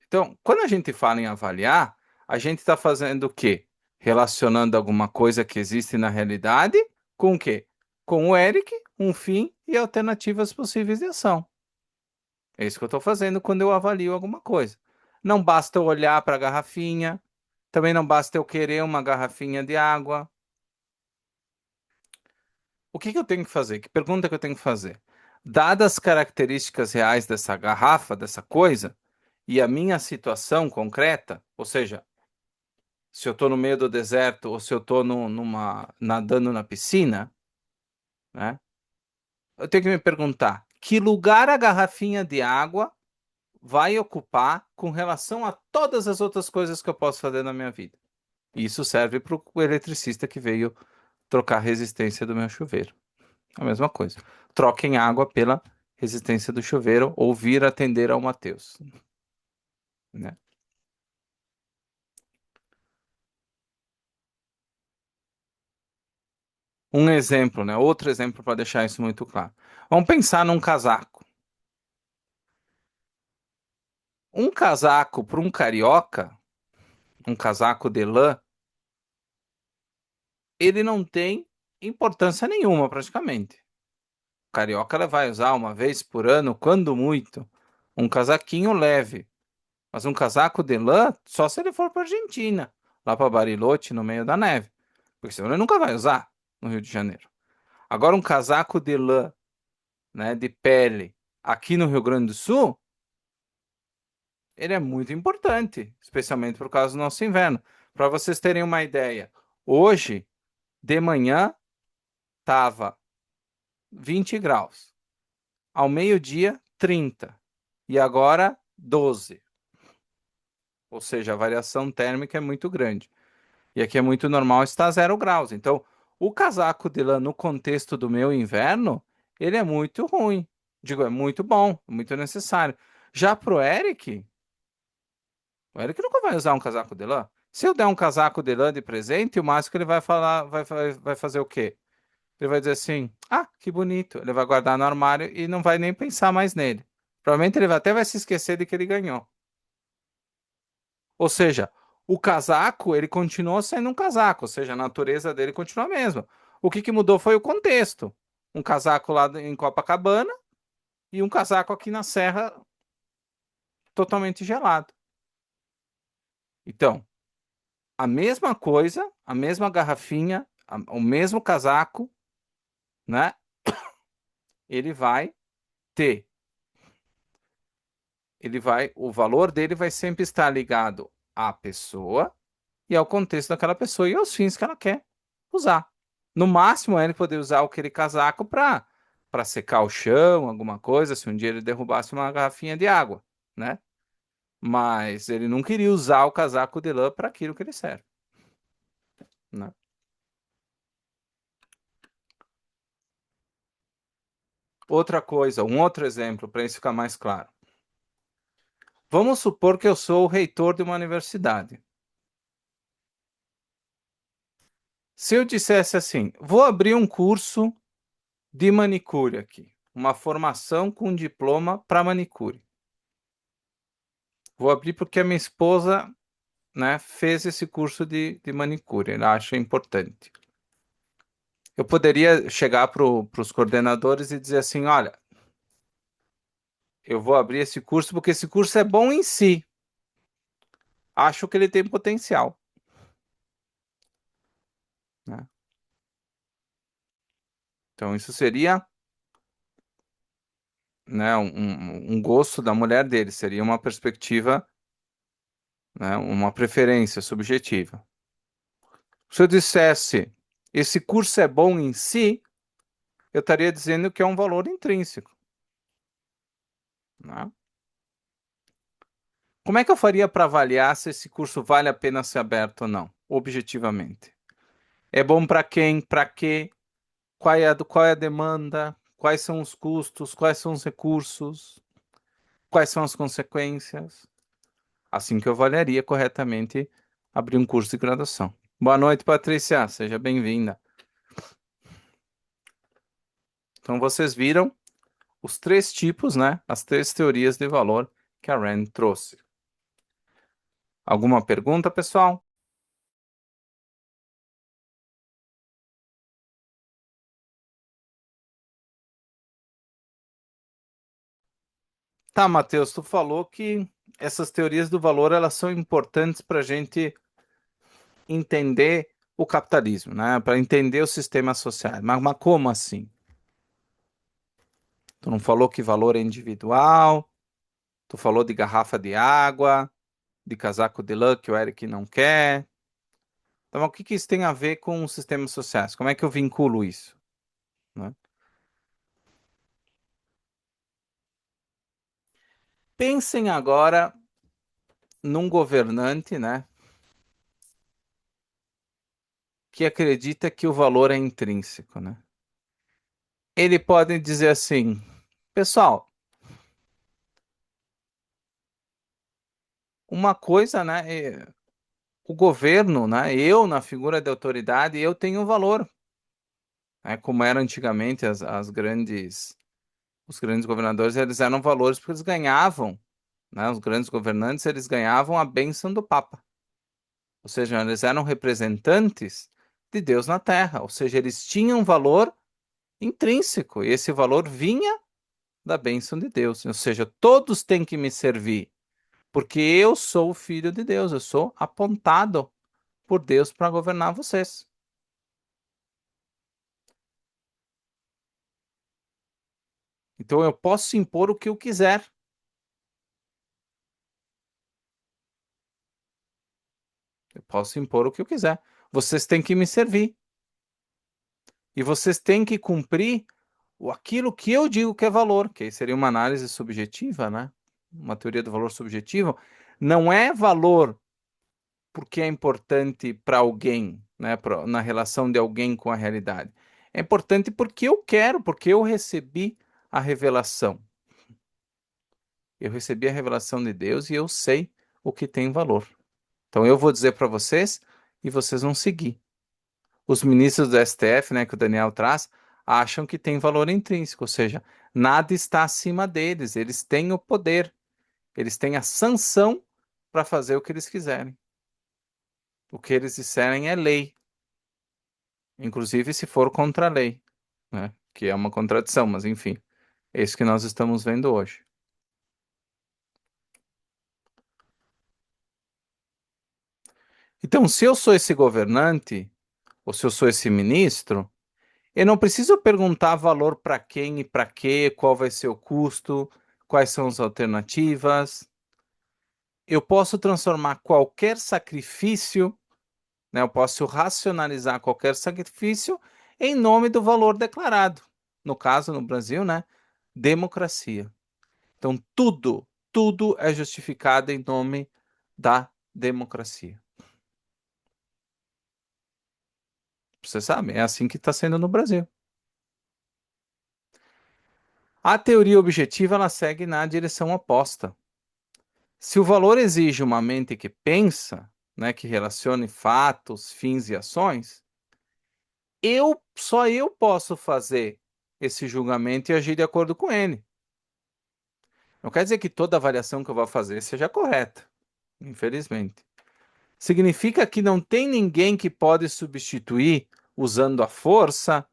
A: Então, quando a gente fala em avaliar, a gente está fazendo o quê? Relacionando alguma coisa que existe na realidade com o quê? Com o Eric, um fim e alternativas possíveis de ação. É isso que eu estou fazendo quando eu avalio alguma coisa. Não basta eu olhar para a garrafinha, também não basta eu querer uma garrafinha de água. O que que eu tenho que fazer? Que pergunta que eu tenho que fazer? Dadas as características reais dessa garrafa, dessa coisa, e a minha situação concreta, ou seja, se eu estou no meio do deserto ou se eu estou numa nadando na piscina, né? Eu tenho que me perguntar que lugar a garrafinha de água vai ocupar com relação a todas as outras coisas que eu posso fazer na minha vida. E isso serve para o eletricista que veio trocar a resistência do meu chuveiro. A mesma coisa. Troquem água pela resistência do chuveiro ou vir atender ao Mateus, né? Um exemplo, né? Outro exemplo para deixar isso muito claro. Vamos pensar num casaco. Um casaco para um carioca, um casaco de lã, ele não tem importância nenhuma praticamente. O carioca ela vai usar uma vez por ano, quando muito, um casaquinho leve. Mas um casaco de lã, só se ele for para Argentina, lá para Bariloche, no meio da neve. Porque senão ele nunca vai usar no Rio de Janeiro. Agora, um casaco de lã, né, de pele, aqui no Rio Grande do Sul, ele é muito importante, especialmente por causa do nosso inverno. Para vocês terem uma ideia, hoje de manhã estava 20 graus, ao meio-dia 30 e agora 12. Ou seja, a variação térmica é muito grande. E aqui é muito normal estar 0 graus. Então, o casaco de lã no contexto do meu inverno, ele é muito ruim. Digo, é muito bom, muito necessário. Já pro Eric, o Eric nunca vai usar um casaco de lã. Se eu der um casaco de lã de presente, o máximo que ele vai falar, vai fazer o quê? Ele vai dizer assim: ah, que bonito. Ele vai guardar no armário e não vai nem pensar mais nele. Provavelmente ele até vai se esquecer de que ele ganhou. Ou seja, o casaco, ele continua sendo um casaco, ou seja, a natureza dele continua a mesma. O que mudou foi o contexto. Um casaco lá em Copacabana e um casaco aqui na Serra totalmente gelado. Então, a mesma coisa, a mesma garrafinha, o mesmo casaco, né? Ele vai ter, o valor dele vai sempre estar ligado à pessoa e ao contexto daquela pessoa e aos fins que ela quer usar. No máximo, ele poder usar aquele casaco para secar o chão, alguma coisa, se um dia ele derrubasse uma garrafinha de água, né? Mas ele não queria usar o casaco de lã para aquilo que ele serve, né? Outra coisa, um outro exemplo para isso ficar mais claro. Vamos supor que eu sou o reitor de uma universidade. Se eu dissesse assim, vou abrir um curso de manicure aqui, uma formação com diploma para manicure. Vou abrir porque a minha esposa, né, fez esse curso de manicure, ela acha importante. Eu poderia chegar para os coordenadores e dizer assim, olha, eu vou abrir esse curso porque esse curso é bom em si. Acho que ele tem potencial, né? Então isso seria, né, um gosto da mulher dele, seria uma perspectiva, né, uma preferência subjetiva. Se eu dissesse, esse curso é bom em si, eu estaria dizendo que é um valor intrínseco, né? Como é que eu faria para avaliar se esse curso vale a pena ser aberto ou não, objetivamente? É bom para quem? Para quê? Qual é a demanda? Quais são os custos? Quais são os recursos? Quais são as consequências? Assim que eu avaliaria corretamente abrir um curso de graduação. Boa noite, Patrícia. Seja bem-vinda. Então, vocês viram os três tipos, né? As três teorias de valor que a Rand trouxe. Alguma pergunta, pessoal? Tá, Matheus, tu falou que essas teorias do valor elas são importantes para a gente entender o capitalismo, né? Para entender os sistemas sociais. Mas como assim? Tu não falou que valor é individual, tu falou de garrafa de água, de casaco de lã que o Eric não quer. Então, o que que isso tem a ver com os sistemas sociais? Como é que eu vinculo isso, né? Pensem agora num governante, né, que acredita que o valor é intrínseco, né? Ele pode dizer assim, pessoal, uma coisa, né, o governo, né, eu na figura de autoridade, eu tenho valor, né, como era antigamente os grandes governadores, eles eram valores porque eles ganhavam, né, os grandes governantes, eles ganhavam a bênção do Papa. Ou seja, eles eram representantes de Deus na Terra, ou seja, eles tinham valor intrínseco, e esse valor vinha da bênção de Deus. Ou seja, todos têm que me servir, porque eu sou o filho de Deus, eu sou apontado por Deus para governar vocês. Então eu posso impor o que eu quiser. Eu posso impor o que eu quiser. Vocês têm que me servir. E vocês têm que cumprir aquilo que eu digo que é valor, que aí seria uma análise subjetiva, né? Uma teoria do valor subjetivo. Não é valor porque é importante para alguém, né? Na relação de alguém com a realidade. É importante porque eu quero, porque eu recebi a revelação. Eu recebi a revelação de Deus e eu sei o que tem valor. Então eu vou dizer para vocês e vocês vão seguir. Os ministros do STF, né, que o Daniel traz, acham que tem valor intrínseco, ou seja, nada está acima deles, eles têm o poder, eles têm a sanção para fazer o que eles quiserem. O que eles disserem é lei, inclusive se for contra a lei, né, que é uma contradição, mas enfim, é isso que nós estamos vendo hoje. Então, se eu sou esse governante, ou se eu sou esse ministro, eu não preciso perguntar valor para quem e para quê, qual vai ser o custo, quais são as alternativas. Eu posso transformar qualquer sacrifício, né? Eu posso racionalizar qualquer sacrifício em nome do valor declarado. No caso, no Brasil, né? Democracia. Então, tudo é justificado em nome da democracia. Você sabe, é assim que está sendo no Brasil. A teoria objetiva ela segue na direção oposta. Se o valor exige uma mente que pensa, né, que relacione fatos, fins e ações, só eu posso fazer esse julgamento e agir de acordo com ele. Não quer dizer que toda avaliação que eu vou fazer seja correta, infelizmente. Significa que não tem ninguém que pode substituir, usando a força,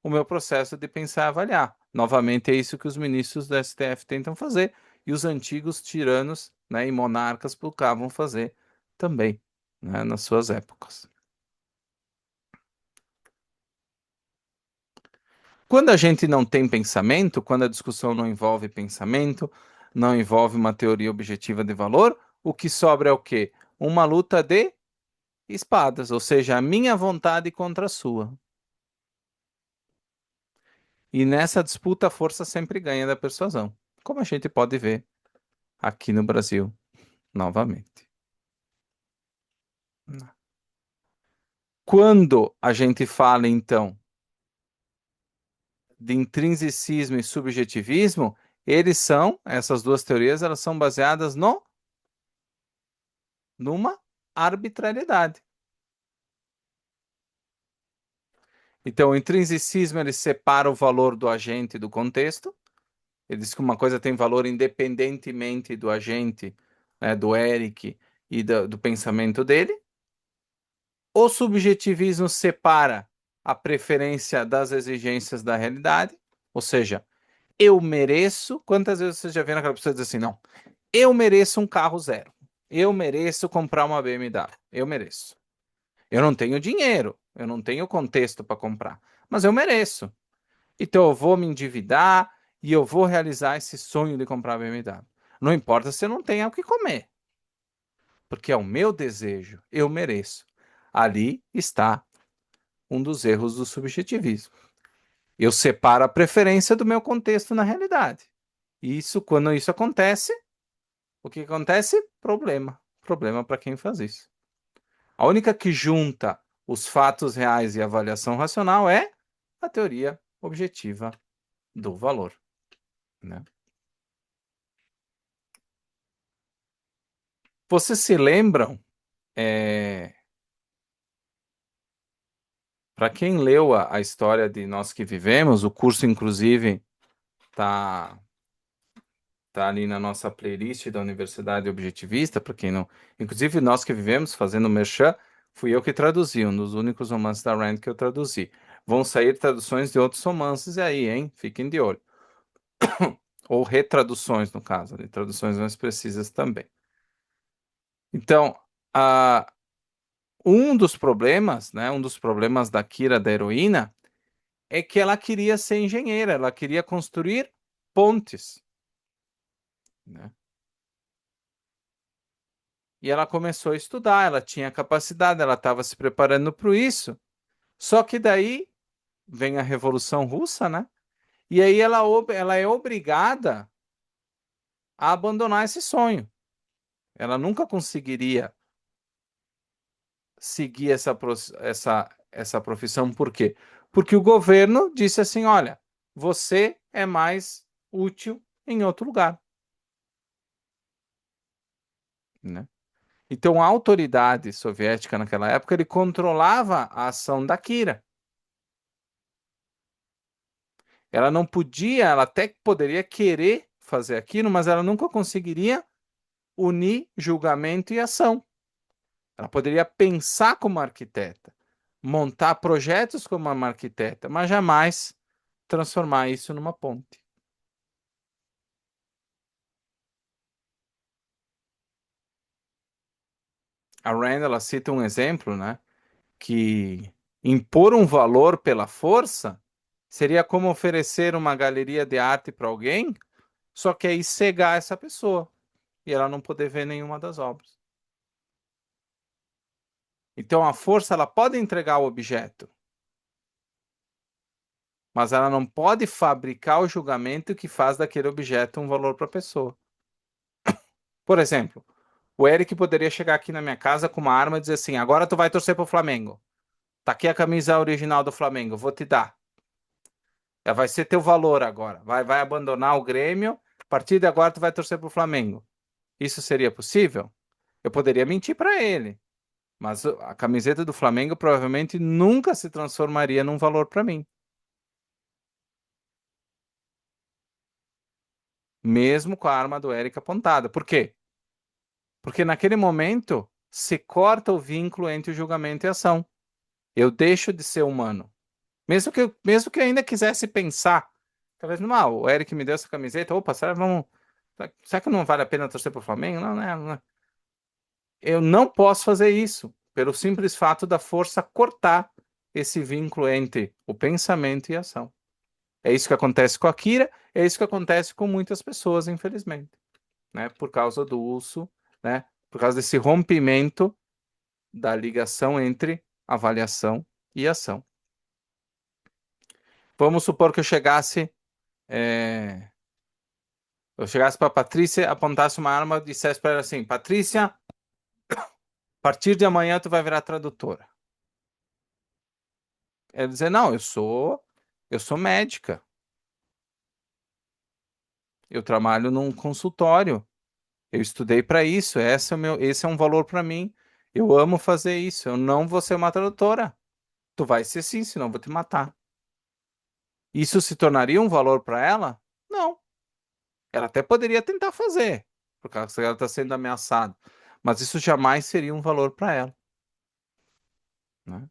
A: o meu processo de pensar e avaliar. Novamente, é isso que os ministros do STF tentam fazer e os antigos tiranos, né, e monarcas procuravam fazer também, né, nas suas épocas. Quando a gente não tem pensamento, quando a discussão não envolve pensamento, não envolve uma teoria objetiva de valor, o que sobra é o quê? Uma luta de espadas, ou seja, a minha vontade contra a sua. E nessa disputa, a força sempre ganha da persuasão, como a gente pode ver aqui no Brasil novamente. Quando a gente fala, então, de intrinsecismo e subjetivismo, essas duas teorias, elas são baseadas no, numa arbitrariedade. Então, o intrínsecismo ele separa o valor do agente do contexto. Ele diz que uma coisa tem valor independentemente do agente, né, do Eric e do pensamento dele. O subjetivismo separa a preferência das exigências da realidade, ou seja, eu mereço. Quantas vezes você já viu aquela pessoa dizer assim, não, eu mereço um carro zero, eu mereço comprar uma BMW, eu mereço. Eu não tenho dinheiro, eu não tenho contexto para comprar, mas eu mereço. Então eu vou me endividar e eu vou realizar esse sonho de comprar a BMW. Não importa se eu não tenho o que comer, porque é o meu desejo, eu mereço. Ali está um dos erros do subjetivismo. Eu separo a preferência do meu contexto na realidade. Isso, quando isso acontece, o que acontece? Problema. Problema para quem faz isso. A única que junta os fatos reais e a avaliação racional é a teoria objetiva do valor, né? Vocês se lembram, para quem leu a história de Nós que Vivemos, o curso, inclusive, tá, tá ali na nossa playlist da Universidade Objetivista, para quem não. Inclusive, Nós que Vivemos, fazendo merchan, fui eu que traduzi, um dos únicos romances da Rand que eu traduzi. Vão sair traduções de outros romances aí, hein? Fiquem de olho. Ou retraduções, no caso, de traduções mais precisas também. Então, a, um dos problemas, né, um dos problemas da Kira, da heroína, é que ela queria ser engenheira, ela queria construir pontes, né? E ela começou a estudar, ela tinha capacidade, ela estava se preparando para isso. Só que daí vem a Revolução Russa, né? E aí ela é obrigada a abandonar esse sonho. Ela nunca conseguiria seguir essa profissão. Por quê? Porque o governo disse assim: olha, você é mais útil em outro lugar, né? Então, a autoridade soviética naquela época, ele controlava a ação da Kira. Ela não podia, ela até poderia querer fazer aquilo, mas ela nunca conseguiria unir julgamento e ação. Ela poderia pensar como arquiteta, montar projetos como uma arquiteta, mas jamais transformar isso numa ponte. A Rand, ela cita um exemplo, né, que impor um valor pela força seria como oferecer uma galeria de arte para alguém, só que aí cegar essa pessoa e ela não poder ver nenhuma das obras. Então a força ela pode entregar o objeto, mas ela não pode fabricar o julgamento que faz daquele objeto um valor para a pessoa. Por exemplo, o Eric poderia chegar aqui na minha casa com uma arma e dizer assim: agora tu vai torcer pro Flamengo. Tá aqui a camisa original do Flamengo, vou te dar. Vai ser teu valor agora. Vai abandonar o Grêmio. A partir de agora tu vai torcer pro Flamengo. Isso seria possível? Eu poderia mentir para ele, mas a camiseta do Flamengo provavelmente nunca se transformaria num valor para mim, mesmo com a arma do Eric apontada. Por quê? Porque naquele momento se corta o vínculo entre o julgamento e a ação. Eu deixo de ser humano. Mesmo que eu ainda quisesse pensar, talvez não, o Eric me deu essa camiseta, opa, será que não vale a pena torcer pro Flamengo? Não, né? Eu não posso fazer isso, pelo simples fato da força cortar esse vínculo entre o pensamento e a ação. É isso que acontece com a Kira, é isso que acontece com muitas pessoas, infelizmente, né? Por causa do uso, né? Por causa desse rompimento da ligação entre avaliação e ação. Vamos supor que eu chegasse para Patrícia, apontasse uma arma e dissesse para ela assim: Patrícia, a partir de amanhã tu vai virar tradutora. Ela dizer: Não, eu sou médica, eu trabalho num consultório, eu estudei para isso, esse é um valor para mim. Eu amo fazer isso, eu não vou ser uma tradutora. Tu vai ser sim, senão eu vou te matar. Isso se tornaria um valor para ela? Não. Ela até poderia tentar fazer, por causa que ela está sendo ameaçada, mas isso jamais seria um valor para ela, né?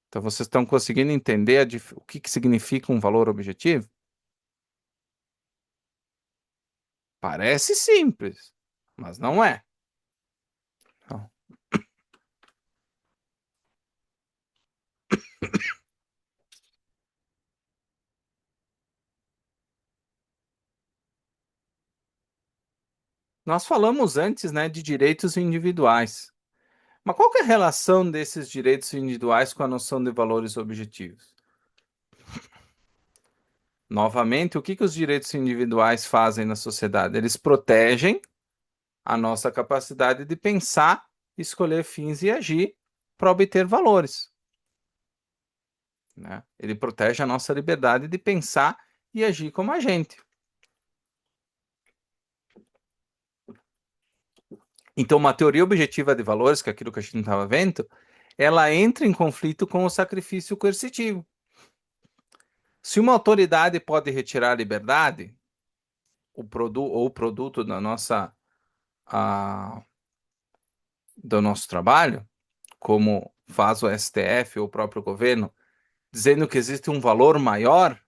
A: Então, vocês estão conseguindo entender o que que significa um valor objetivo? Parece simples, mas não é. Então, nós falamos antes, né, de direitos individuais. Mas qual que é a relação desses direitos individuais com a noção de valores objetivos? Novamente, o que que os direitos individuais fazem na sociedade? Eles protegem a nossa capacidade de pensar, escolher fins e agir para obter valores, né? Ele protege a nossa liberdade de pensar e agir como agente. Então, uma teoria objetiva de valores, que é aquilo que a gente estava vendo, ela entra em conflito com o sacrifício coercitivo. Se uma autoridade pode retirar a liberdade, o produto a- do nosso trabalho, como faz o STF ou o próprio governo, dizendo que existe um valor maior,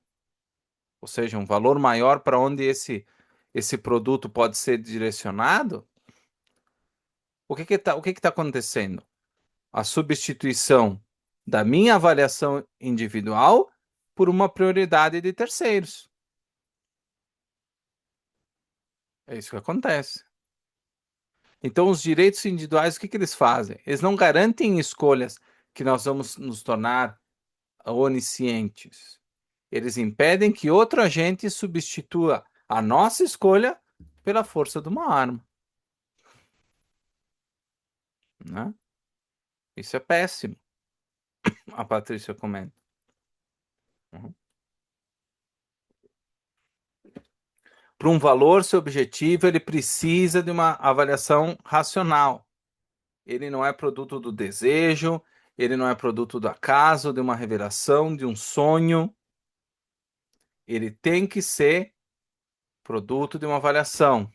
A: ou seja, um valor maior para onde esse produto pode ser direcionado, o que que tá acontecendo? A substituição da minha avaliação individual por uma prioridade de terceiros. É isso que acontece. Então, os direitos individuais, o que que eles fazem? Eles não garantem escolhas que nós vamos nos tornar oniscientes. Eles impedem que outro agente substitua a nossa escolha pela força de uma arma, né? Isso é péssimo, a Patrícia comenta. Uhum. Para um valor ser objetivo, ele precisa de uma avaliação racional. Ele não é produto do desejo, ele não é produto do acaso, de uma revelação, de um sonho. Ele tem que ser produto de uma avaliação.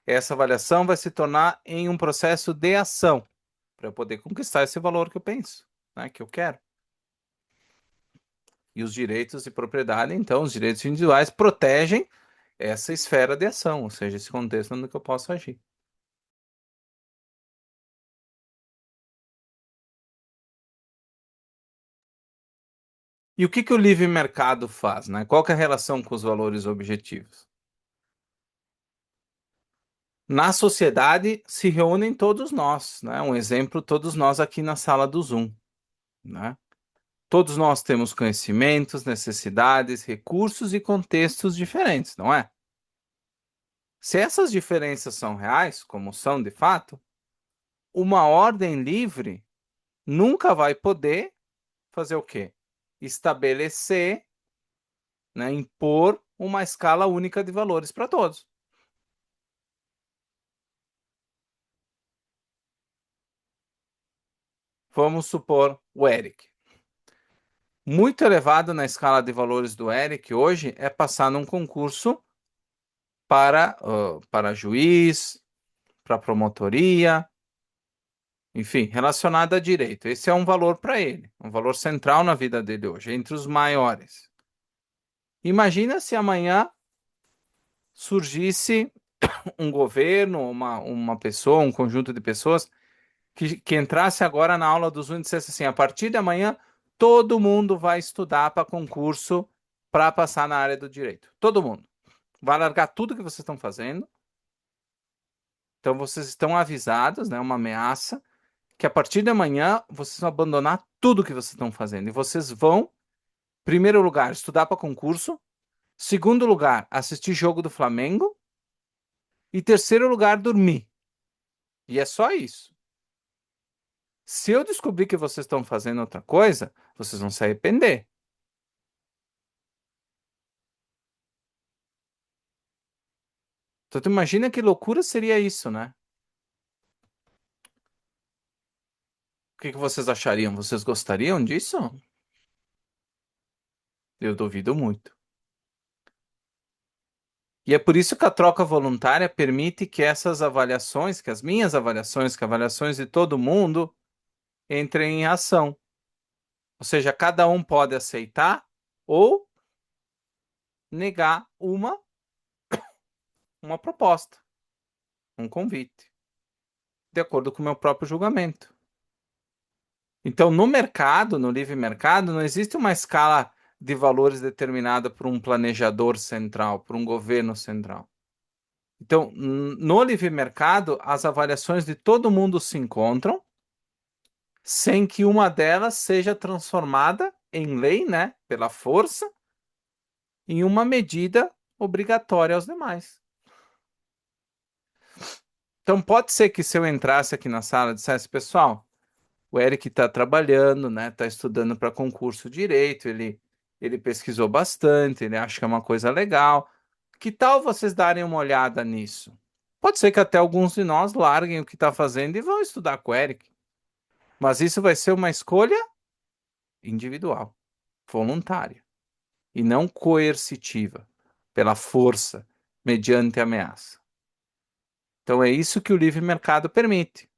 A: Essa avaliação vai se tornar em um processo de ação para eu poder conquistar esse valor que eu penso, né, que eu quero. E os direitos de propriedade, então, os direitos individuais protegem essa esfera de ação, ou seja, esse contexto no que eu posso agir. E o que que o livre mercado faz, né? Qual que é a relação com os valores objetivos? Na sociedade se reúnem todos nós, né? Um exemplo, todos nós aqui na sala do Zoom, né? Todos nós temos conhecimentos, necessidades, recursos e contextos diferentes, não é? Se essas diferenças são reais, como são de fato, uma ordem livre nunca vai poder fazer o quê? Estabelecer, né, impor uma escala única de valores para todos. Vamos supor o Eric. Muito elevado na escala de valores do Eric hoje é passar num concurso para juiz, para promotoria, enfim, relacionado a direito. Esse é um valor para ele, um valor central na vida dele hoje, entre os maiores. Imagina se amanhã surgisse um governo, uma pessoa, um conjunto de pessoas que entrasse agora na aula dos Zoom e dissesse assim: a partir de amanhã, todo mundo vai estudar para concurso para passar na área do direito. Todo mundo. Vai largar tudo que vocês estão fazendo. Então, vocês estão avisados, né? Uma ameaça, que a partir de amanhã vocês vão abandonar tudo que vocês estão fazendo. E vocês vão, primeiro lugar, estudar para concurso. Segundo lugar, assistir jogo do Flamengo. E terceiro lugar, dormir. E é só isso. Se eu descobrir que vocês estão fazendo outra coisa, vocês vão se arrepender. Então, tu imagina que loucura seria isso, né? O que que vocês achariam? Vocês gostariam disso? Eu duvido muito. E é por isso que a troca voluntária permite que essas avaliações, que as minhas avaliações, que avaliações de todo mundo, entrem em ação. Ou seja, cada um pode aceitar ou negar uma proposta, um convite, de acordo com o meu próprio julgamento. Então, no mercado, no livre mercado, não existe uma escala de valores determinada por um planejador central, por um governo central. Então, no livre mercado, as avaliações de todo mundo se encontram, sem que uma delas seja transformada em lei, né, pela força, em uma medida obrigatória aos demais. Então, pode ser que se eu entrasse aqui na sala e dissesse, pessoal, o Eric está trabalhando, né? Está estudando para concurso direito, ele pesquisou bastante, ele acha que é uma coisa legal. Que tal vocês darem uma olhada nisso? Pode ser que até alguns de nós larguem o que está fazendo e vão estudar com o Eric. Mas isso vai ser uma escolha individual, voluntária, e não coercitiva, pela força, mediante ameaça. Então é isso que o livre mercado permite,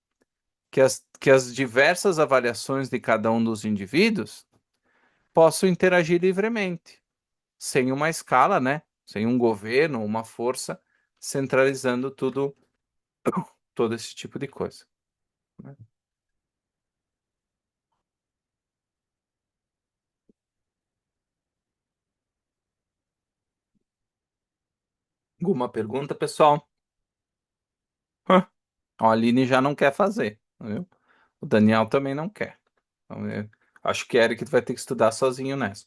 A: que as diversas avaliações de cada um dos indivíduos possam interagir livremente, sem uma escala, né? Sem um governo, uma força centralizando tudo, todo esse tipo de coisa, né? Alguma pergunta, pessoal? Hã? A Aline já não quer fazer, viu? O Daniel também não quer. Então, acho que Eric vai ter que estudar sozinho nessa.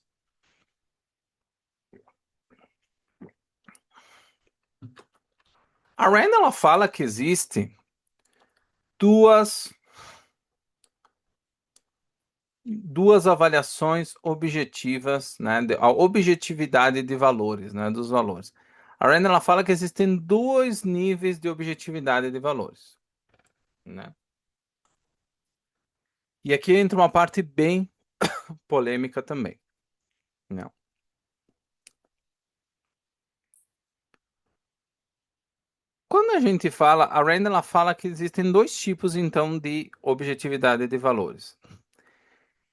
A: A Rand, ela fala que existe duas duas avaliações objetivas, né, a objetividade de valores, né, dos valores. A Rand, ela fala que existem dois níveis de objetividade de valores, né? E aqui entra uma parte bem polêmica também. Não. Quando a gente fala, a Rand ela fala que existem dois tipos então de objetividade de valores.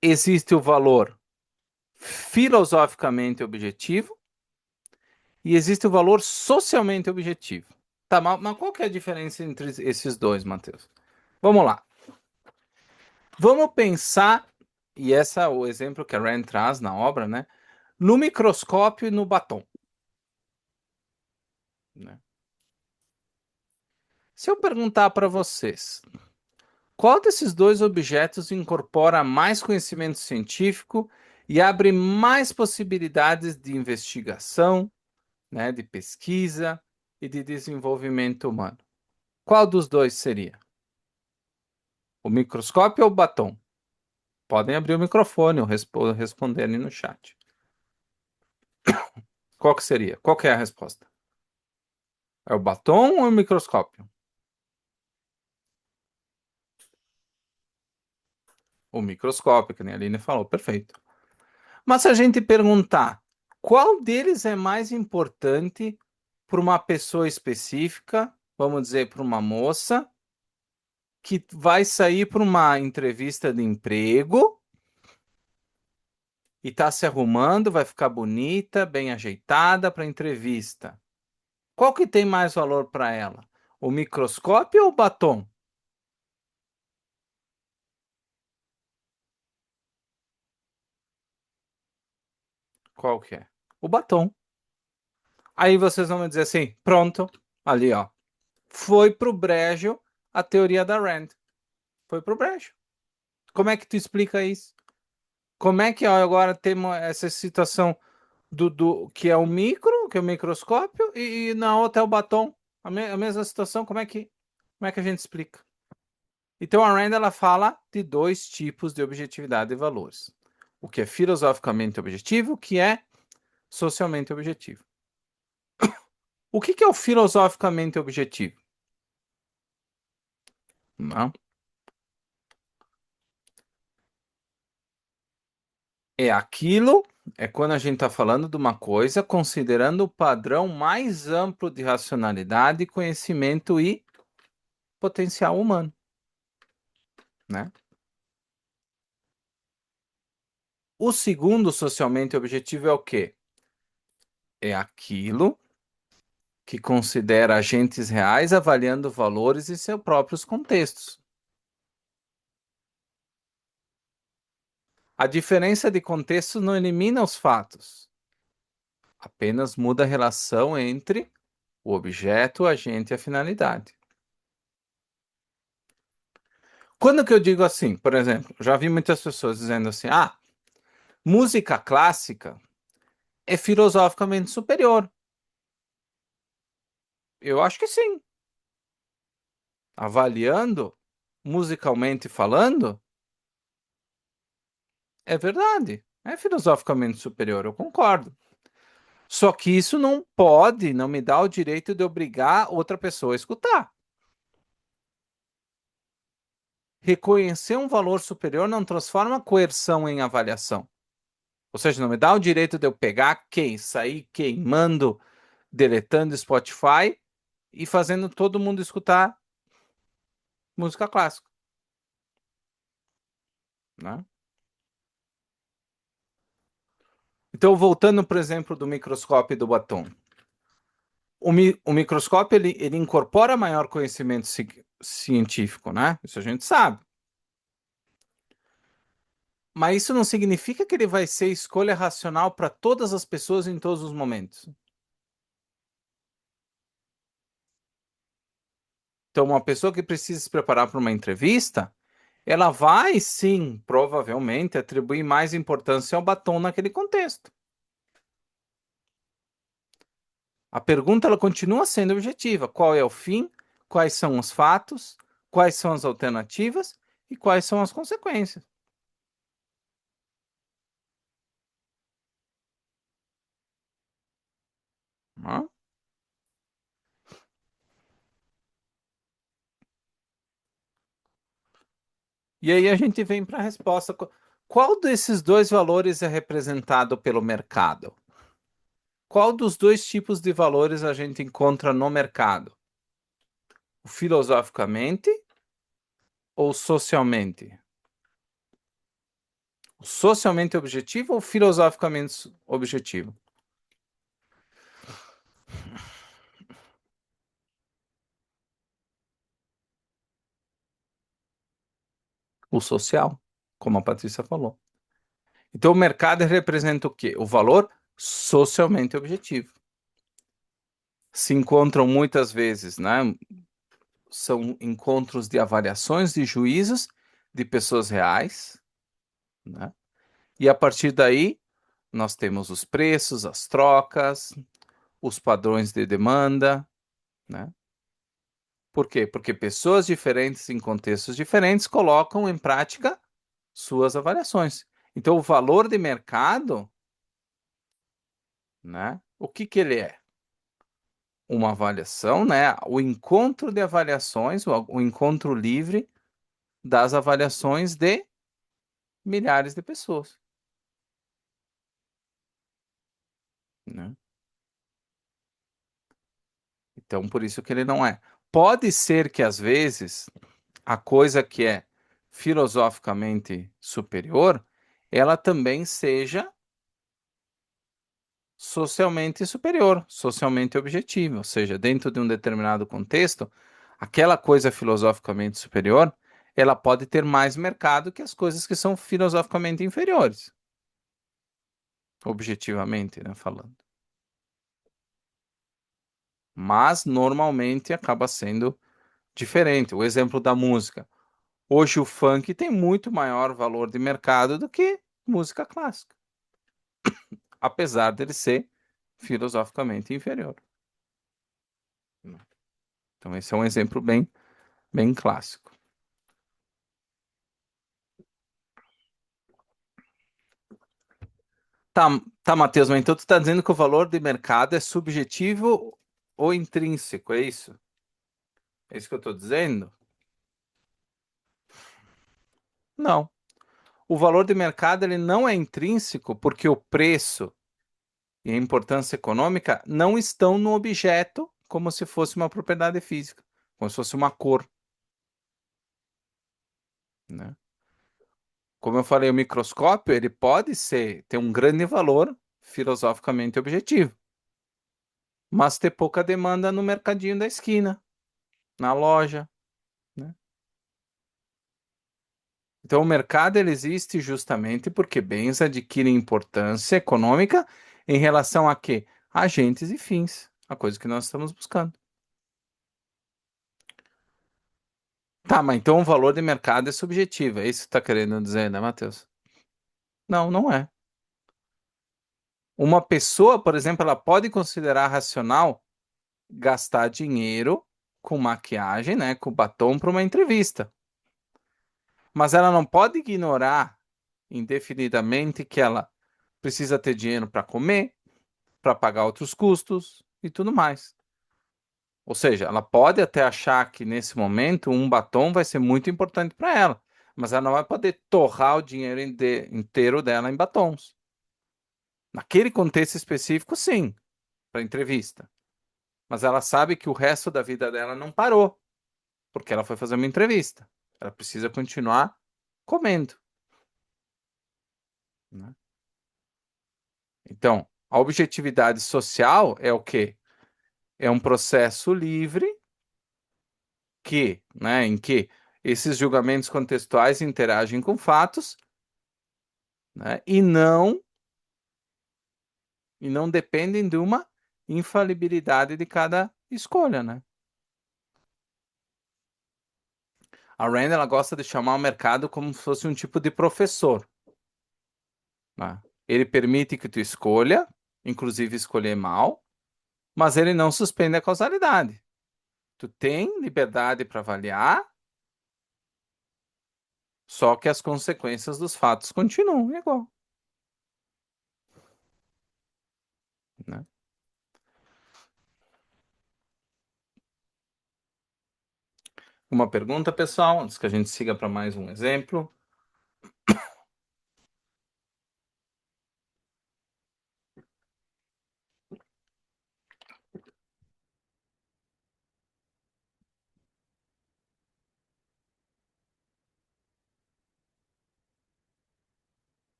A: Existe o valor filosoficamente objetivo e existe o valor socialmente objetivo. Tá, mas qual que é a diferença entre esses dois, Matheus? Vamos lá. Vamos pensar, e esse é o exemplo que a Rand traz na obra, né? No microscópio e no batom. Né? Se eu perguntar para vocês, qual desses dois objetos incorpora mais conhecimento científico e abre mais possibilidades de investigação, né, de pesquisa e de desenvolvimento humano? Qual dos dois seria? O microscópio ou o batom? Podem abrir o microfone ou responder ali no chat. Qual que seria? Qual que é a resposta? É o batom ou o microscópio? O microscópio, que nem a Aline falou, perfeito. Mas se a gente perguntar qual deles é mais importante para uma pessoa específica, vamos dizer, para uma moça, que vai sair para uma entrevista de emprego e está se arrumando, vai ficar bonita, bem ajeitada para a entrevista. Qual que tem mais valor para ela? O microscópio ou o batom? Qual que é? O batom. Aí vocês vão me dizer assim, pronto, ali ó, foi pro brejo a teoria da Rand. Foi pro brejo. Como é que tu explica isso? Como é que ó, agora temos essa situação do que é o micro, que é o microscópio, e na outra é o batom? A mesma situação, como é que a gente explica? Então a Rand ela fala de dois tipos de objetividade de valores. O que é filosoficamente objetivo, o que é socialmente objetivo. O que é o filosoficamente objetivo? Não. É aquilo, é quando a gente está falando de uma coisa considerando o padrão mais amplo de racionalidade, conhecimento e potencial humano, né? O segundo socialmente objetivo é o quê? É aquilo que considera agentes reais avaliando valores em seus próprios contextos. A diferença de contexto não elimina os fatos, apenas muda a relação entre o objeto, o agente e a finalidade. Quando que eu digo assim, por exemplo, já vi muitas pessoas dizendo assim: ah, música clássica é filosoficamente superior. Eu acho que sim. Avaliando, musicalmente falando, é verdade. É filosoficamente superior, eu concordo. Só que isso não pode, não me dá o direito de obrigar outra pessoa a escutar. Reconhecer um valor superior não transforma coerção em avaliação. Ou seja, não me dá o direito de eu pegar quem, sair queimando, deletando Spotify e fazendo todo mundo escutar música clássica, né? Então, voltando, por exemplo, do microscópio e do batom. O microscópio, ele incorpora maior conhecimento científico, né? Isso a gente sabe. Mas isso não significa que ele vai ser escolha racional para todas as pessoas em todos os momentos. Então, uma pessoa que precisa se preparar para uma entrevista, ela vai sim, provavelmente, atribuir mais importância ao batom naquele contexto. A pergunta ela continua sendo objetiva: qual é o fim? Quais são os fatos? Quais são as alternativas? E quais são as consequências? Né? E aí a gente vem para a resposta. Qual desses dois valores é representado pelo mercado? Qual dos dois tipos de valores a gente encontra no mercado? O filosoficamente ou socialmente? O socialmente objetivo ou filosoficamente objetivo? O social, como a Patrícia falou. Então, o mercado representa o quê? O valor socialmente objetivo. Se encontram muitas vezes, né? São encontros de avaliações de juízos de pessoas reais, né? E a partir daí, nós temos os preços, as trocas, os padrões de demanda, né? Por quê? Porque pessoas diferentes em contextos diferentes colocam em prática suas avaliações. Então, o valor de mercado, né? O que que ele é? Uma avaliação, né? O encontro de avaliações, o encontro livre das avaliações de milhares de pessoas, né? Então, por isso que ele não é. Pode ser que às vezes a coisa que é filosoficamente superior, ela também seja socialmente superior, socialmente objetiva, ou seja, dentro de um determinado contexto, aquela coisa filosoficamente superior, ela pode ter mais mercado que as coisas que são filosoficamente inferiores, objetivamente, né, falando. Mas normalmente acaba sendo diferente. O exemplo da música. Hoje o funk tem muito maior valor de mercado do que música clássica, apesar dele ser filosoficamente inferior. Então esse é um exemplo bem clássico. Tá, tá, Matheus, mas então tu está dizendo que o valor de mercado é subjetivo ou intrínseco, é isso? É isso que eu estou dizendo? Não. O valor de mercado ele não é intrínseco porque o preço e a importância econômica não estão no objeto como se fosse uma propriedade física, como se fosse uma cor, né? Como eu falei, o microscópio ele pode ser ter um grande valor filosoficamente objetivo, mas ter pouca demanda no mercadinho da esquina, na loja, né? Então, o mercado ele existe justamente porque bens adquirem importância econômica em relação a quê? Agentes e fins, a coisa que nós estamos buscando. Tá, mas então o valor de mercado é subjetivo, é isso que você está querendo dizer, né, Matheus? Não, não é. Uma pessoa, por exemplo, ela pode considerar racional gastar dinheiro com maquiagem, né, com batom para uma entrevista, mas ela não pode ignorar indefinidamente que ela precisa ter dinheiro para comer, para pagar outros custos e tudo mais. Ou seja, ela pode até achar que nesse momento um batom vai ser muito importante para ela, mas ela não vai poder torrar o dinheiro inteiro dela em batons. Naquele contexto específico, sim, para entrevista. Mas ela sabe que o resto da vida dela não parou, porque ela foi fazer uma entrevista. Ela precisa continuar comendo, né? Então, a objetividade social é o quê? É um processo livre que, né, em que esses julgamentos contextuais interagem com fatos, né, e não dependem de uma infalibilidade de cada escolha, né? A Rand ela gosta de chamar o mercado como se fosse um tipo de professor, né? Ele permite que tu escolha, inclusive escolher mal, mas ele não suspende a causalidade. Tu tem liberdade para avaliar, só que as consequências dos fatos continuam igual, né? Uma pergunta, pessoal, antes que a gente siga para mais um exemplo.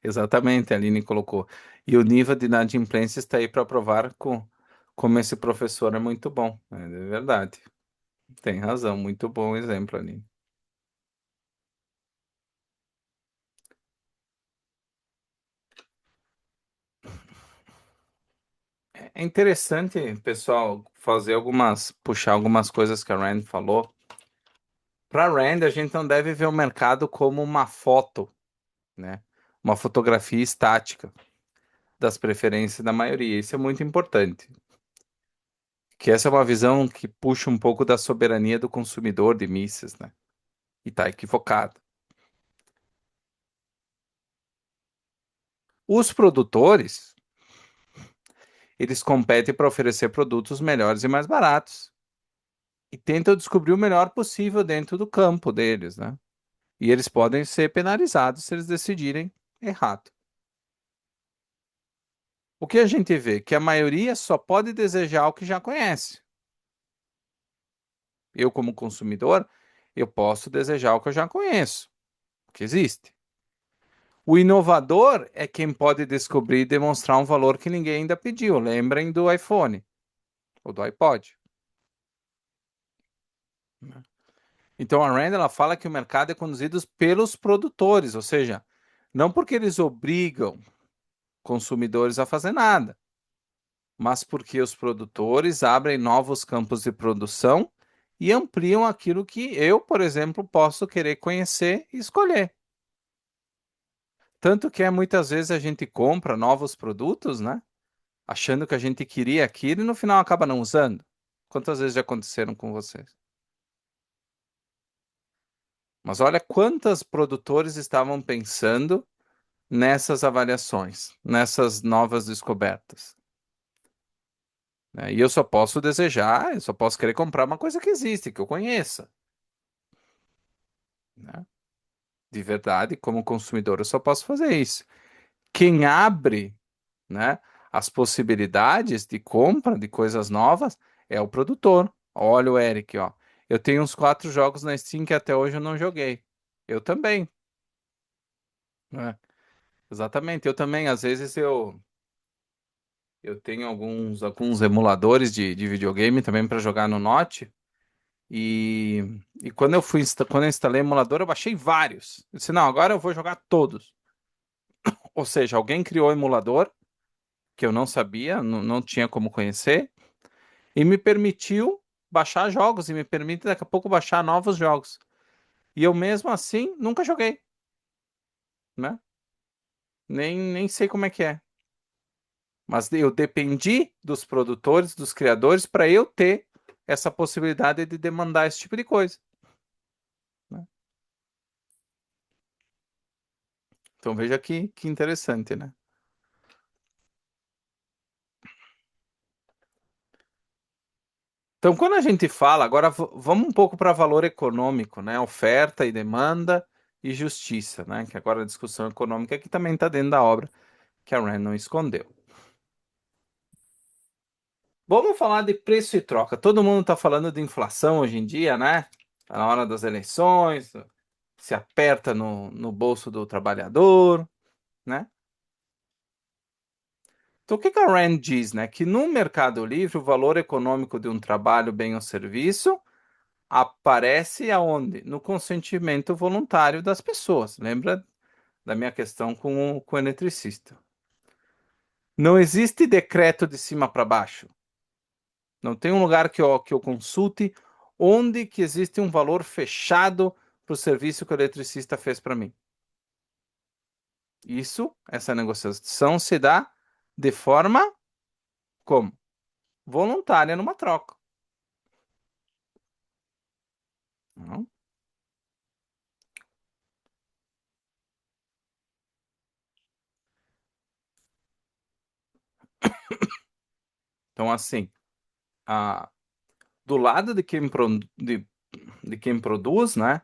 A: Exatamente, a Aline colocou. E o nível de inadimplência está aí para provar como esse professor é muito bom. É verdade. Tem razão, muito bom exemplo, Aline. É interessante, pessoal, puxar algumas coisas que a Rand falou. Para Rand, a gente não deve ver o mercado como uma foto, né? Uma fotografia estática das preferências da maioria. Isso é muito importante. Que essa é uma visão que puxa um pouco da soberania do consumidor de Mises, né? E tá equivocado. Os produtores, eles competem para oferecer produtos melhores e mais baratos. E tentam descobrir o melhor possível dentro do campo deles, né? E eles podem ser penalizados se eles decidirem errado. O que a gente vê? Que a maioria só pode desejar o que já conhece. Eu, como consumidor, eu posso desejar o que eu já conheço, o que existe. O inovador é quem pode descobrir e demonstrar um valor que ninguém ainda pediu. Lembrem do iPhone ou do iPod. Então a Rand ela fala que o mercado é conduzido pelos produtores, ou seja, não porque eles obrigam consumidores a fazer nada, mas porque os produtores abrem novos campos de produção e ampliam aquilo que eu, por exemplo, posso querer conhecer e escolher. Tanto que muitas vezes a gente compra novos produtos, né? Achando que a gente queria aquilo e no final acaba não usando. Quantas vezes já aconteceram com vocês? Mas olha quantos produtores estavam pensando nessas avaliações, nessas novas descobertas, né? E eu só posso desejar, eu só posso querer comprar uma coisa que existe, que eu conheça, né? De verdade, como consumidor, eu só posso fazer isso. Quem abre, né, as possibilidades de compra de coisas novas é o produtor. Olha o Eric, ó. Eu tenho uns 4 jogos na Steam que até hoje eu não joguei. Eu também, né? Exatamente. Eu também, às vezes eu tenho alguns emuladores de videogame também para jogar no Note. E quando quando eu instalei o emulador, eu baixei vários. Eu disse, não, agora eu vou jogar todos. Ou seja, alguém criou o emulador que eu não sabia, não tinha como conhecer, e me permitiu baixar jogos, e me permite daqui a pouco baixar novos jogos. E eu mesmo assim nunca joguei, né? Nem sei como é que é. Mas eu dependi dos produtores, dos criadores, para eu ter essa possibilidade de demandar esse tipo de coisa, né? Então veja que interessante, né? Então, quando a gente fala, agora vamos um pouco para valor econômico, né? Oferta e demanda e justiça, né? Que agora a discussão econômica que também está dentro da obra, que a Rand não escondeu. Vamos falar de preço e troca. Todo mundo está falando de inflação hoje em dia, né? Tá na hora das eleições, se aperta no bolso do trabalhador, né? Então, o que que a Rand diz, né? Que no Mercado Livre, o valor econômico de um trabalho, bem ou serviço aparece aonde? No consentimento voluntário das pessoas. Lembra da minha questão com o eletricista? Não existe decreto de cima para baixo. Não tem um lugar que eu consulte onde que existe um valor fechado para o serviço que o eletricista fez para mim. Essa negociação se dá de forma como? Voluntária numa troca. Não? Então, assim, a, do lado de quem produz, né,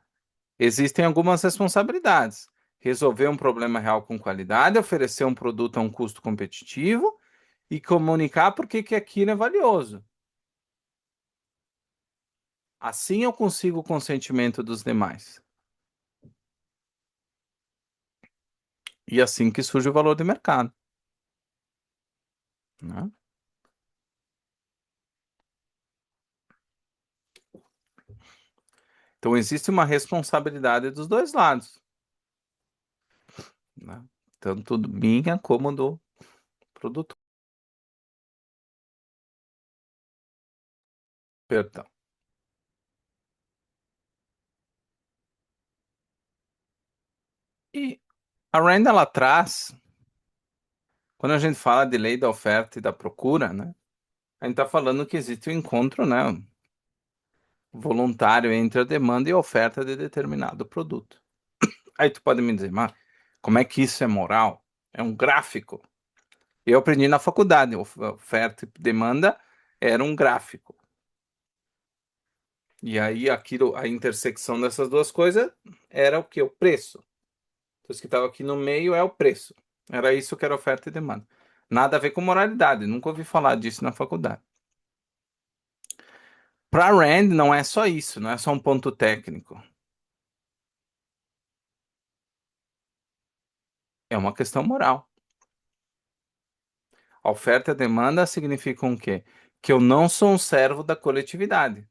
A: existem algumas responsabilidades. Resolver um problema real com qualidade, oferecer um produto a um custo competitivo e comunicar por que que aquilo é valioso. Assim eu consigo o consentimento dos demais. E assim que surge o valor de mercado, né? Então existe uma responsabilidade dos dois lados, né? Tanto minha como do produtor. Perdão. E a Rand ela traz, quando a gente fala de lei da oferta e da procura, né? A gente está falando que existe um encontro, né, voluntário entre a demanda e a oferta de determinado produto. Aí tu pode me dizer, mas como é que isso é moral? É um gráfico. Eu aprendi na faculdade, oferta e demanda era um gráfico. E aí aquilo, a intersecção dessas duas coisas era o que? O preço. Então, isso que estava aqui no meio é o preço. Era isso que era oferta e demanda. Nada a ver com moralidade, nunca ouvi falar disso na faculdade. Para Rand não é só isso, não é só um ponto técnico. É uma questão moral. A oferta e a demanda significam o quê? Que eu não sou um servo da coletividade.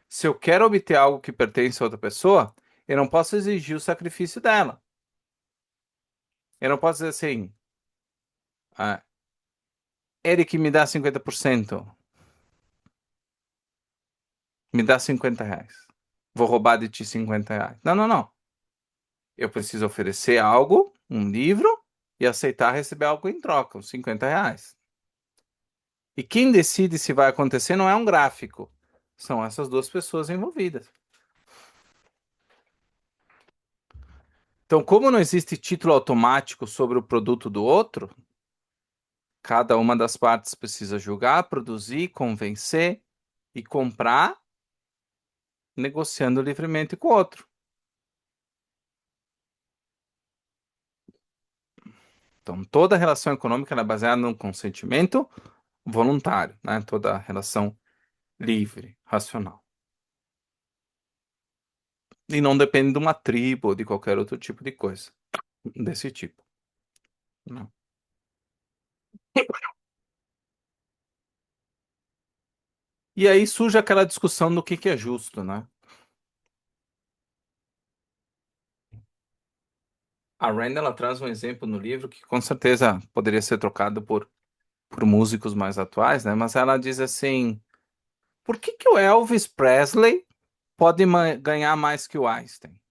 A: Se eu quero obter algo que pertence a outra pessoa, eu não posso exigir o sacrifício dela. Eu não posso dizer assim, ah, Eric me dá 50%, me dá R$ 50. Vou roubar de ti R$ 50. Não, não, não. Eu preciso oferecer algo, um livro, e aceitar receber algo em troca, os R$ 50. E quem decide se vai acontecer não é um gráfico, são essas duas pessoas envolvidas. Então, como não existe título automático sobre o produto do outro, cada uma das partes precisa julgar, produzir, convencer e comprar, negociando livremente com o outro. Então, toda relação econômica é baseada no consentimento voluntário, né? Toda relação livre, racional. E não depende de uma tribo ou de qualquer outro tipo de coisa desse tipo. Né? E aí surge aquela discussão do que é justo, né? A Rand ela traz um exemplo no livro que com certeza poderia ser trocado por músicos mais atuais, né? Mas ela diz assim: por que que o Elvis Presley pode ganhar mais que o Einstein?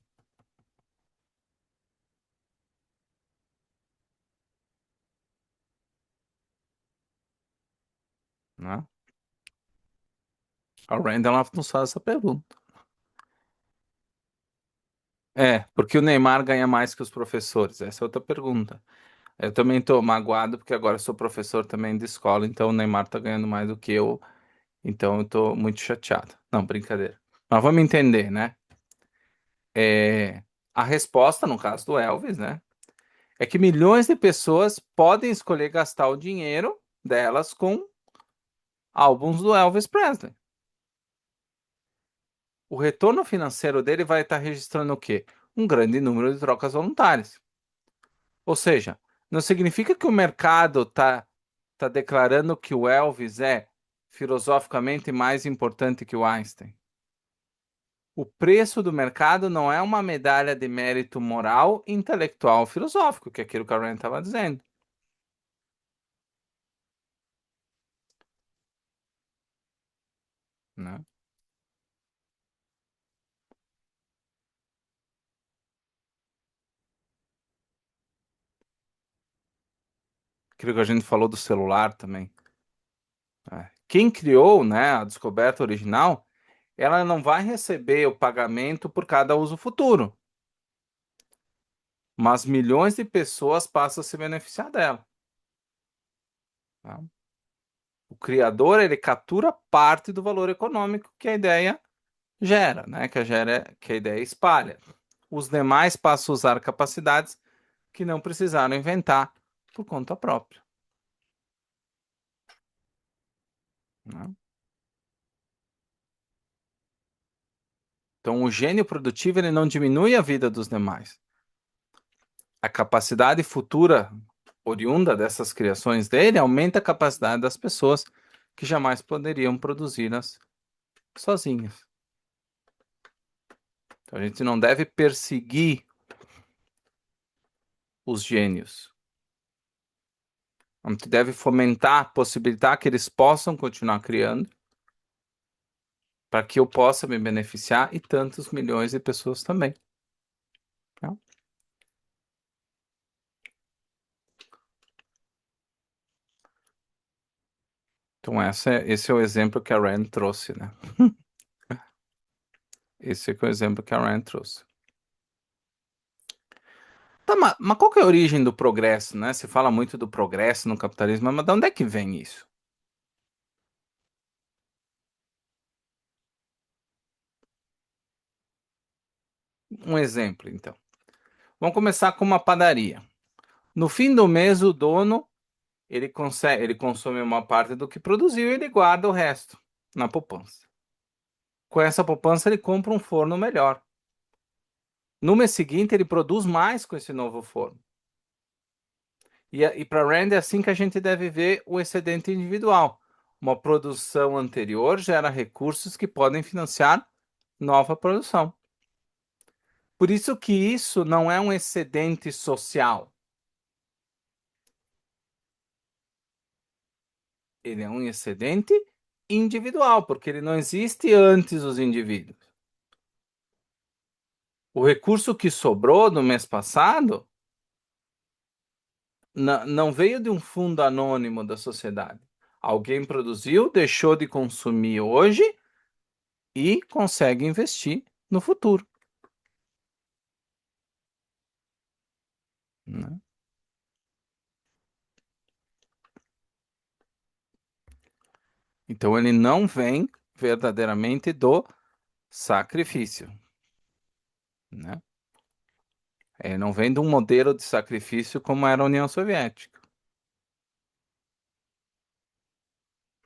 A: Né? A Rand ela nos faz essa pergunta. É, porque o Neymar ganha mais que os professores? Essa é outra pergunta. Eu também estou magoado porque agora sou professor também de escola, então o Neymar está ganhando mais do que eu, então eu estou muito chateado. Não, brincadeira. Mas vamos entender, né? É, a resposta, no caso do Elvis, né? É que milhões de pessoas podem escolher gastar o dinheiro delas com álbuns do Elvis Presley. O retorno financeiro dele vai estar registrando o quê? Um grande número de trocas voluntárias. Ou seja, não significa que o mercado tá declarando que o Elvis é filosoficamente mais importante que o Einstein. O preço do mercado não é uma medalha de mérito moral, intelectual, filosófico, que é aquilo que a Rand estava dizendo, né? Aquilo que a gente falou do celular também. Né? Quem criou, né, a descoberta original, ela não vai receber o pagamento por cada uso futuro, mas milhões de pessoas passam a se beneficiar dela. Tá? O criador, ele captura parte do valor econômico que a ideia gera, né? Que a ideia espalha. Os demais passam a usar capacidades que não precisaram inventar por conta própria, né? Então, o gênio produtivo ele não diminui a vida dos demais. A capacidade futura oriunda dessas criações dele aumenta a capacidade das pessoas que jamais poderiam produzi-las sozinhas. Então, a gente não deve perseguir os gênios. A gente deve fomentar, possibilitar que eles possam continuar criando, para que eu possa me beneficiar e tantos milhões de pessoas também, tá? Então, esse é o exemplo que a Rand trouxe, né? Esse é o exemplo que a Rand trouxe. Tá, mas qual que é a origem do progresso, né? Se fala muito do progresso no capitalismo, mas de onde é que vem isso? Um exemplo, então. Vamos começar com uma padaria. No fim do mês, o dono ele consome uma parte do que produziu e ele guarda o resto na poupança. Com essa poupança, ele compra um forno melhor. No mês seguinte, ele produz mais com esse novo forno. E para Rand é assim que a gente deve ver o excedente individual. Uma produção anterior gera recursos que podem financiar nova produção. Por isso que isso não é um excedente social. Ele é um excedente individual, porque ele não existe antes dos indivíduos. O recurso que sobrou no mês passado não veio de um fundo anônimo da sociedade. Alguém produziu, deixou de consumir hoje e consegue investir no futuro, né? Então ele não vem verdadeiramente do sacrifício, né? Ele não vem de um modelo de sacrifício como era a União Soviética,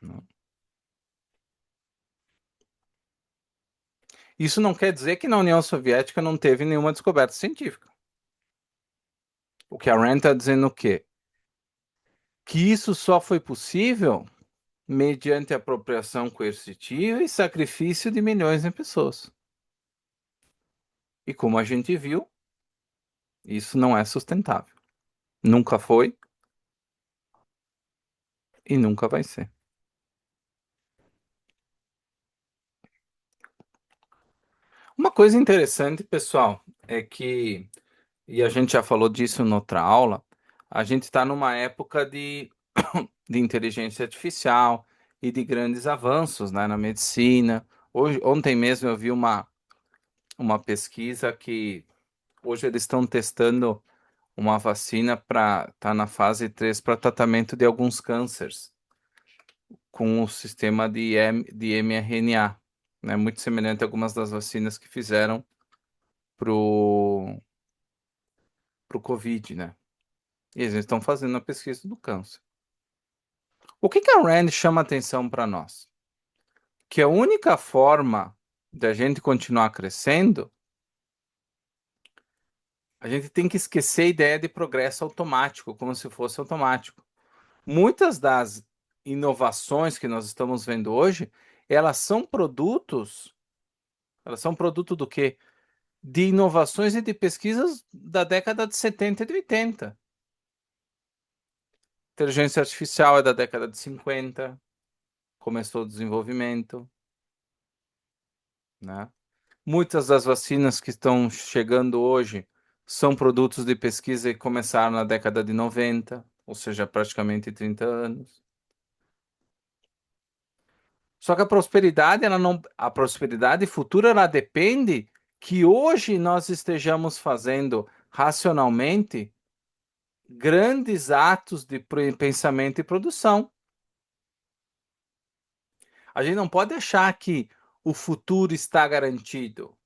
A: né? Isso não quer dizer que na União Soviética não teve nenhuma descoberta científica. O que a Rand está dizendo o quê? Que isso só foi possível mediante apropriação coercitiva e sacrifício de milhões de pessoas. E como a gente viu, isso não é sustentável. Nunca foi e nunca vai ser. Uma coisa interessante, pessoal, é que, e a gente já falou disso em outra aula, a gente está numa época de inteligência artificial e de grandes avanços, né, na medicina. Ontem mesmo eu vi uma pesquisa que hoje eles estão testando uma vacina para estar na fase 3 para tratamento de alguns cânceres com o sistema de mRNA, né? Muito semelhante a algumas das vacinas que fizeram pro, pro COVID, né? E eles estão fazendo a pesquisa do câncer. O que que a Rand chama atenção para nós? Que a única forma da gente continuar crescendo, a gente tem que esquecer a ideia de progresso automático, como se fosse automático. Muitas das inovações que nós estamos vendo hoje, elas são produtos, elas são produto do quê? De inovações e de pesquisas da década de 70 e de 80. Inteligência artificial é da década de 50, começou o desenvolvimento, né? Muitas das vacinas que estão chegando hoje são produtos de pesquisa que começaram na década de 90, ou seja, praticamente 30 anos. Só que a prosperidade, ela não, a prosperidade futura, ela depende que hoje nós estejamos fazendo racionalmente grandes atos de pensamento e produção. A gente não pode achar que o futuro está garantido,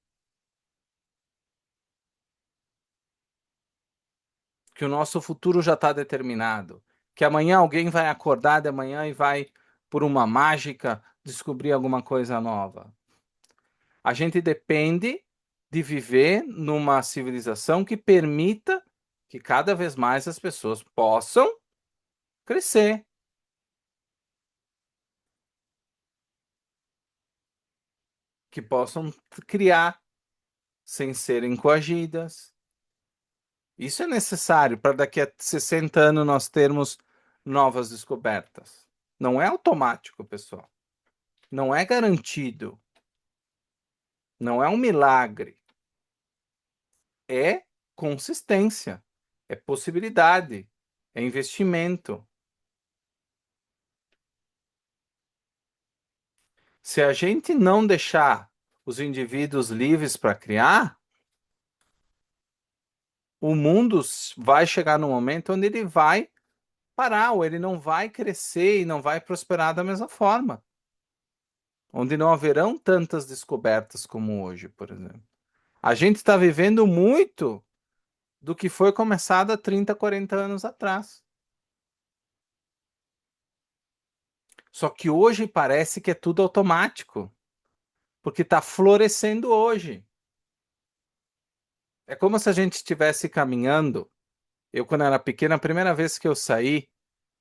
A: que o nosso futuro já está determinado, que amanhã alguém vai acordar de manhã e vai, por uma mágica, descobrir alguma coisa nova. A gente depende de viver numa civilização que permita que cada vez mais as pessoas possam crescer, que possam criar sem serem coagidas. Isso é necessário para daqui a 60 anos nós termos novas descobertas. Não é automático, pessoal. Não é garantido. Não é um milagre. É consistência. É possibilidade. É investimento. Se a gente não deixar os indivíduos livres para criar, o mundo vai chegar no momento onde ele vai parar, ou ele não vai crescer e não vai prosperar da mesma forma, onde não haverão tantas descobertas como hoje, por exemplo. A gente está vivendo muito do que foi começado há 30, 40 anos atrás. Só que hoje parece que é tudo automático, porque está florescendo hoje. É como se a gente estivesse caminhando. Eu, quando era pequeno, a primeira vez que eu saí,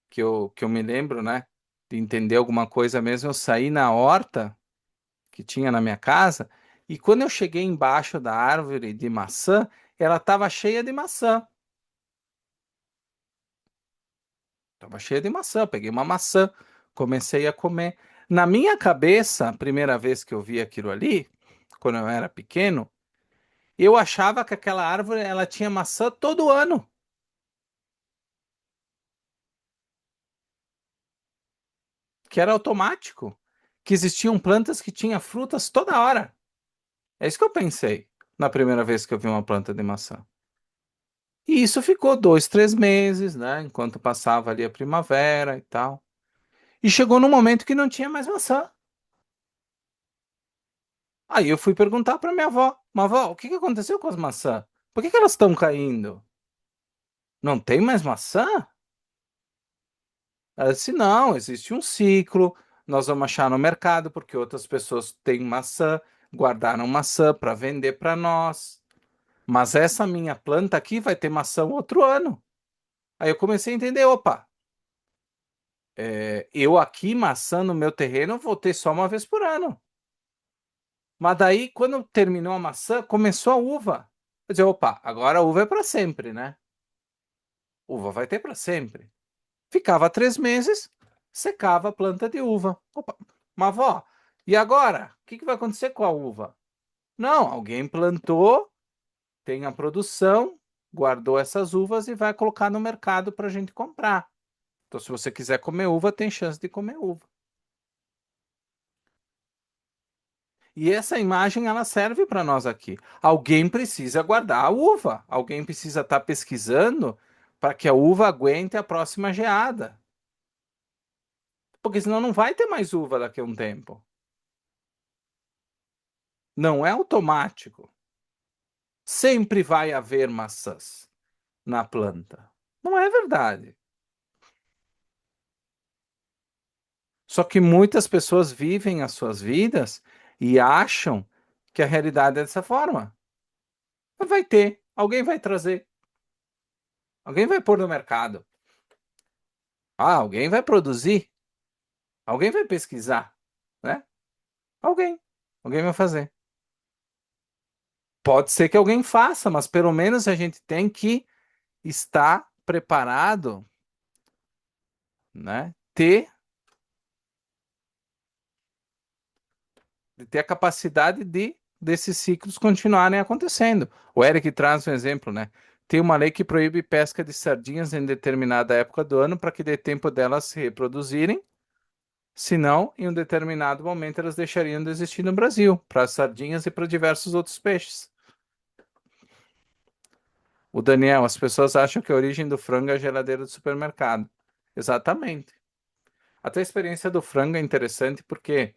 A: que eu me lembro, né, de entender alguma coisa mesmo, eu saí na horta que tinha na minha casa, e quando eu cheguei embaixo da árvore de maçã, ela estava cheia de maçã. Estava cheia de maçã. Eu peguei uma maçã, comecei a comer. Na minha cabeça, a primeira vez que eu vi aquilo ali, quando eu era pequeno, eu achava que aquela árvore ela tinha maçã todo ano, que era automático, que existiam plantas que tinham frutas toda hora. É isso que eu pensei na primeira vez que eu vi uma planta de maçã. E isso ficou 2, 3 meses, né? Enquanto passava ali a primavera e tal. E chegou num momento que não tinha mais maçã. Aí eu fui perguntar para minha avó: "Mas avó, o que que aconteceu com as maçãs? Por que que elas estão caindo? Não tem mais maçã?" Ela disse: "Não, existe um ciclo. Nós vamos achar no mercado porque outras pessoas têm maçã, guardaram maçã para vender para nós. Mas essa minha planta aqui vai ter maçã outro ano." Aí eu comecei a entender: opa, eu aqui, maçã no meu terreno, vou ter só uma vez por ano. Mas daí, quando terminou a maçã, começou a uva. Eu disse: opa, agora a uva é para sempre, né? Uva vai ter para sempre. Ficava 3 meses, secava a planta de uva. Opa, mas vó, e agora? O que que vai acontecer com a uva? Não, alguém plantou, tem a produção, guardou essas uvas e vai colocar no mercado para a gente comprar. Então, se você quiser comer uva, tem chance de comer uva. E essa imagem ela serve para nós aqui. Alguém precisa guardar a uva, alguém precisa estar pesquisando para que a uva aguente a próxima geada, porque senão não vai ter mais uva daqui a um tempo. Não é automático. Sempre vai haver maçãs na planta. Não é verdade. Só que muitas pessoas vivem as suas vidas e acham que a realidade é dessa forma. Vai ter, alguém vai trazer, alguém vai pôr no mercado. Ah, alguém vai produzir. Alguém vai pesquisar, né? Alguém. Alguém vai fazer. Pode ser que alguém faça, mas pelo menos a gente tem que estar preparado, né? Ter a capacidade de desses ciclos continuarem acontecendo. O Eric traz um exemplo, né? Tem uma lei que proíbe pesca de sardinhas em determinada época do ano para que dê tempo delas se reproduzirem. Senão, em um determinado momento, elas deixariam de existir no Brasil, para as sardinhas e para diversos outros peixes. O Daniel, as pessoas acham que a origem do frango é a geladeira do supermercado. Exatamente. Até a experiência do frango é interessante porque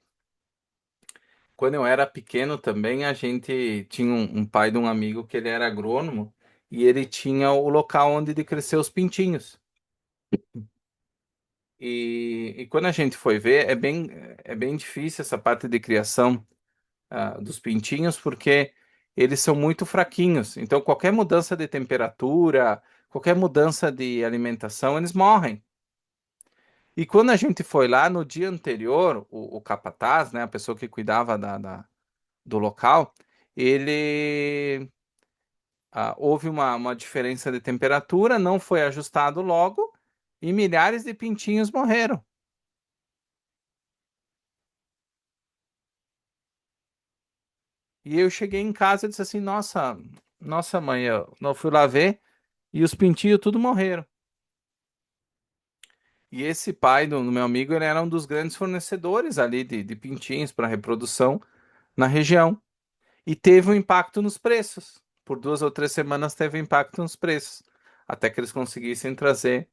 A: quando eu era pequeno também a gente tinha um pai de um amigo que ele era agrônomo e ele tinha o local onde de crescer os pintinhos. E quando a gente foi ver, é bem difícil essa parte de criação dos pintinhos, porque eles são muito fraquinhos. Então, qualquer mudança de temperatura, qualquer mudança de alimentação, eles morrem. E quando a gente foi lá no dia anterior, o capataz, né, a pessoa que cuidava do local, ele houve uma diferença de temperatura, não foi ajustado logo e milhares de pintinhos morreram. E eu cheguei em casa e disse assim: nossa mãe, eu não fui lá ver e os pintinhos tudo morreram. E esse pai do meu amigo, ele era um dos grandes fornecedores ali de pintinhos para reprodução na região. E teve um impacto nos preços. Por 2 ou 3 semanas teve um impacto nos preços. Até que eles conseguissem trazer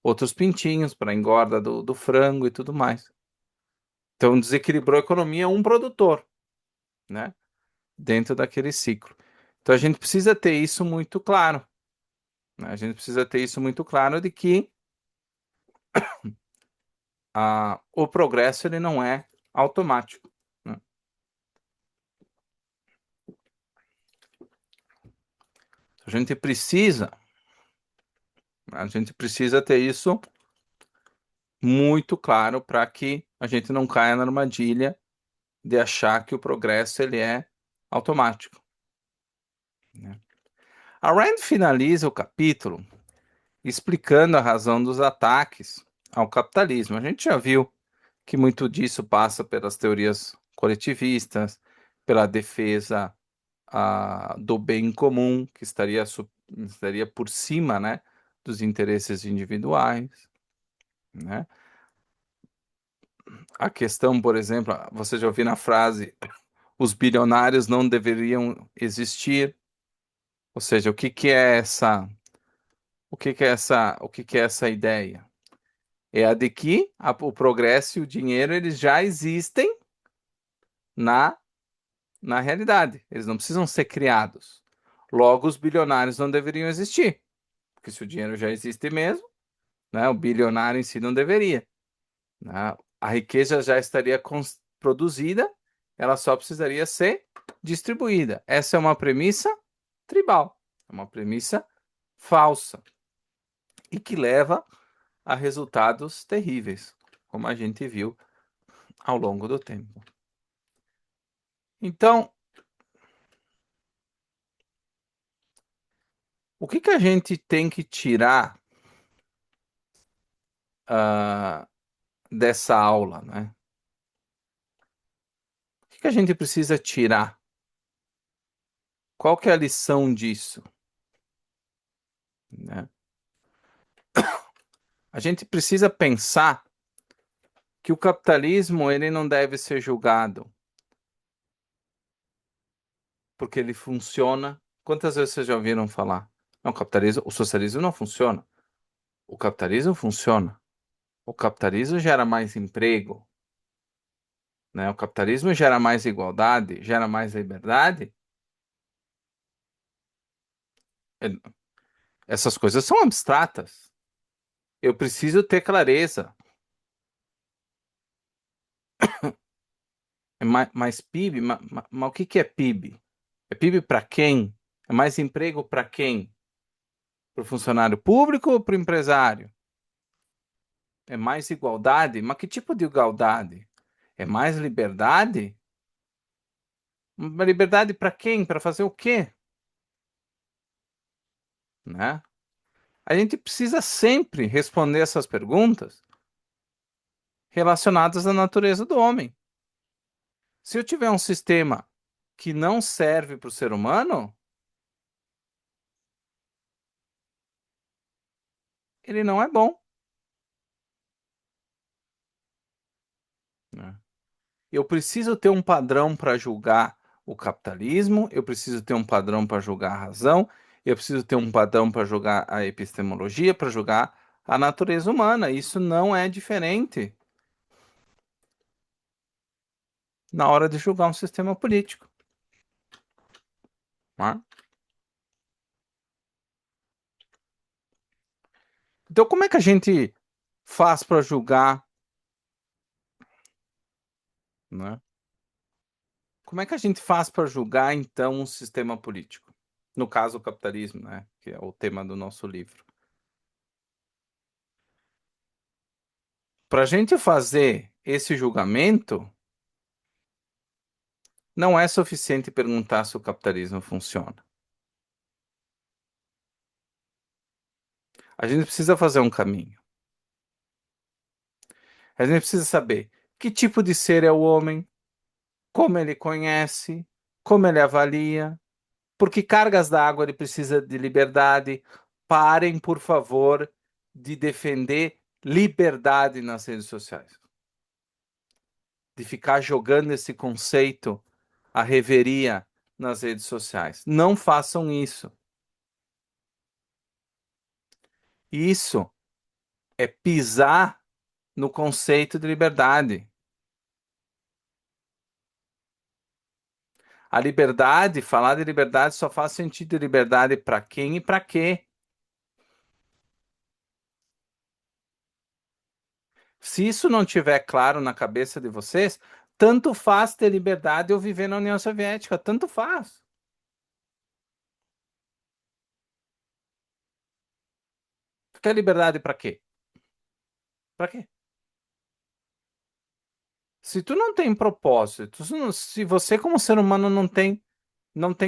A: outros pintinhos para engorda do frango e tudo mais. Então desequilibrou a economia um produtor, né? Dentro daquele ciclo. Então a gente precisa ter isso muito claro, né? A gente precisa ter isso muito claro de que o progresso ele não é automático, né? A gente precisa ter isso muito claro para que a gente não caia na armadilha de achar que o progresso ele é automático, né? A Rand finaliza o capítulo explicando a razão dos ataques ao capitalismo. A gente já viu que muito disso passa pelas teorias coletivistas, pela defesa do bem comum, que estaria por cima, né, dos interesses individuais, né? A questão, por exemplo, você já ouviu a frase, os bilionários não deveriam existir, ou seja, o que que é essa ideia? É a de que o progresso e o dinheiro eles já existem na, na realidade, eles não precisam ser criados. Logo, os bilionários não deveriam existir, porque se o dinheiro já existe mesmo, né, o bilionário em si não deveria, né? A riqueza já estaria produzida, ela só precisaria ser distribuída. Essa é uma premissa tribal, é uma premissa falsa e que leva a resultados terríveis, como a gente viu ao longo do tempo. Então, o que que a gente tem que tirar ah, dessa aula, né? O que que a gente precisa tirar? Qual que é a lição disso, né? A gente precisa pensar que o capitalismo ele não deve ser julgado porque ele funciona. Quantas vezes vocês já ouviram falar? Não, o socialismo não funciona. O capitalismo funciona. O capitalismo gera mais emprego, né? O capitalismo gera mais igualdade, gera mais liberdade. É- Essas coisas são abstratas. Eu preciso ter clareza. Mais PIB, mas o que que é PIB? É PIB para quem? É mais emprego para quem? Para o funcionário público ou para o empresário? É mais igualdade? Mas que tipo de igualdade? É mais liberdade? Uma liberdade para quem? Para fazer o quê? Né? A gente precisa sempre responder essas perguntas relacionadas à natureza do homem. Se eu tiver um sistema que não serve para o ser humano, ele não é bom, né? Eu preciso ter um padrão para julgar o capitalismo, eu preciso ter um padrão para julgar a razão, eu preciso ter um padrão para julgar a epistemologia, para julgar a natureza humana. Isso não é diferente. na hora de julgar um sistema político, né? Então, como é que a gente faz para julgar, né? Como é que a gente faz para julgar, então, um sistema político? No caso, o capitalismo, né? Que é o tema do nosso livro. Para a gente fazer esse julgamento, não é suficiente perguntar se o capitalismo funciona. A gente precisa fazer um caminho. A gente precisa saber que tipo de ser é o homem, como ele conhece, como ele avalia, por que cargas d'água ele precisa de liberdade. Parem, por favor, de defender liberdade nas redes sociais, de ficar jogando esse conceito à reveria nas redes sociais. Não façam isso. Isso é pisar no conceito de liberdade. A liberdade, falar de liberdade só faz sentido de liberdade para quem e para quê. Se isso não tiver claro na cabeça de vocês, tanto faz ter liberdade ou viver na União Soviética, tanto faz. Tu quer liberdade para quê? Para quê? Se tu não tem propósito, se você como ser humano não tem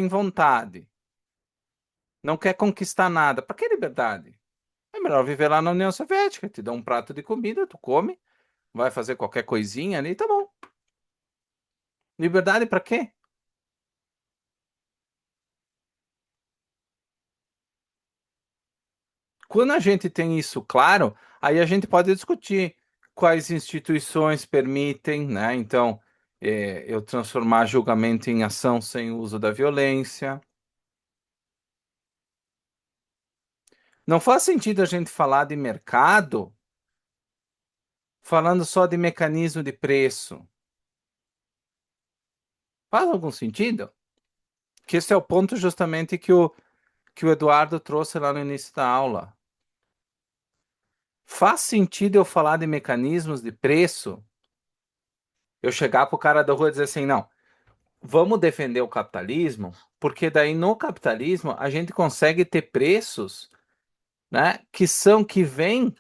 A: vontade, não quer conquistar nada, para que liberdade? É melhor viver lá na União Soviética, te dá um prato de comida, tu come, vai fazer qualquer coisinha ali, tá bom. Liberdade para quê? Quando a gente tem isso claro, aí a gente pode discutir quais instituições permitem, né? Então, eu transformar julgamento em ação sem uso da violência. Não faz sentido a gente falar de mercado falando só de mecanismo de preço. Faz algum sentido? Que esse é o ponto justamente que o Eduardo trouxe lá no início da aula. Faz sentido eu falar de mecanismos de preço? Eu chegar para o cara da rua e dizer assim, não, vamos defender o capitalismo, porque daí no capitalismo a gente consegue ter preços, né, que vêm,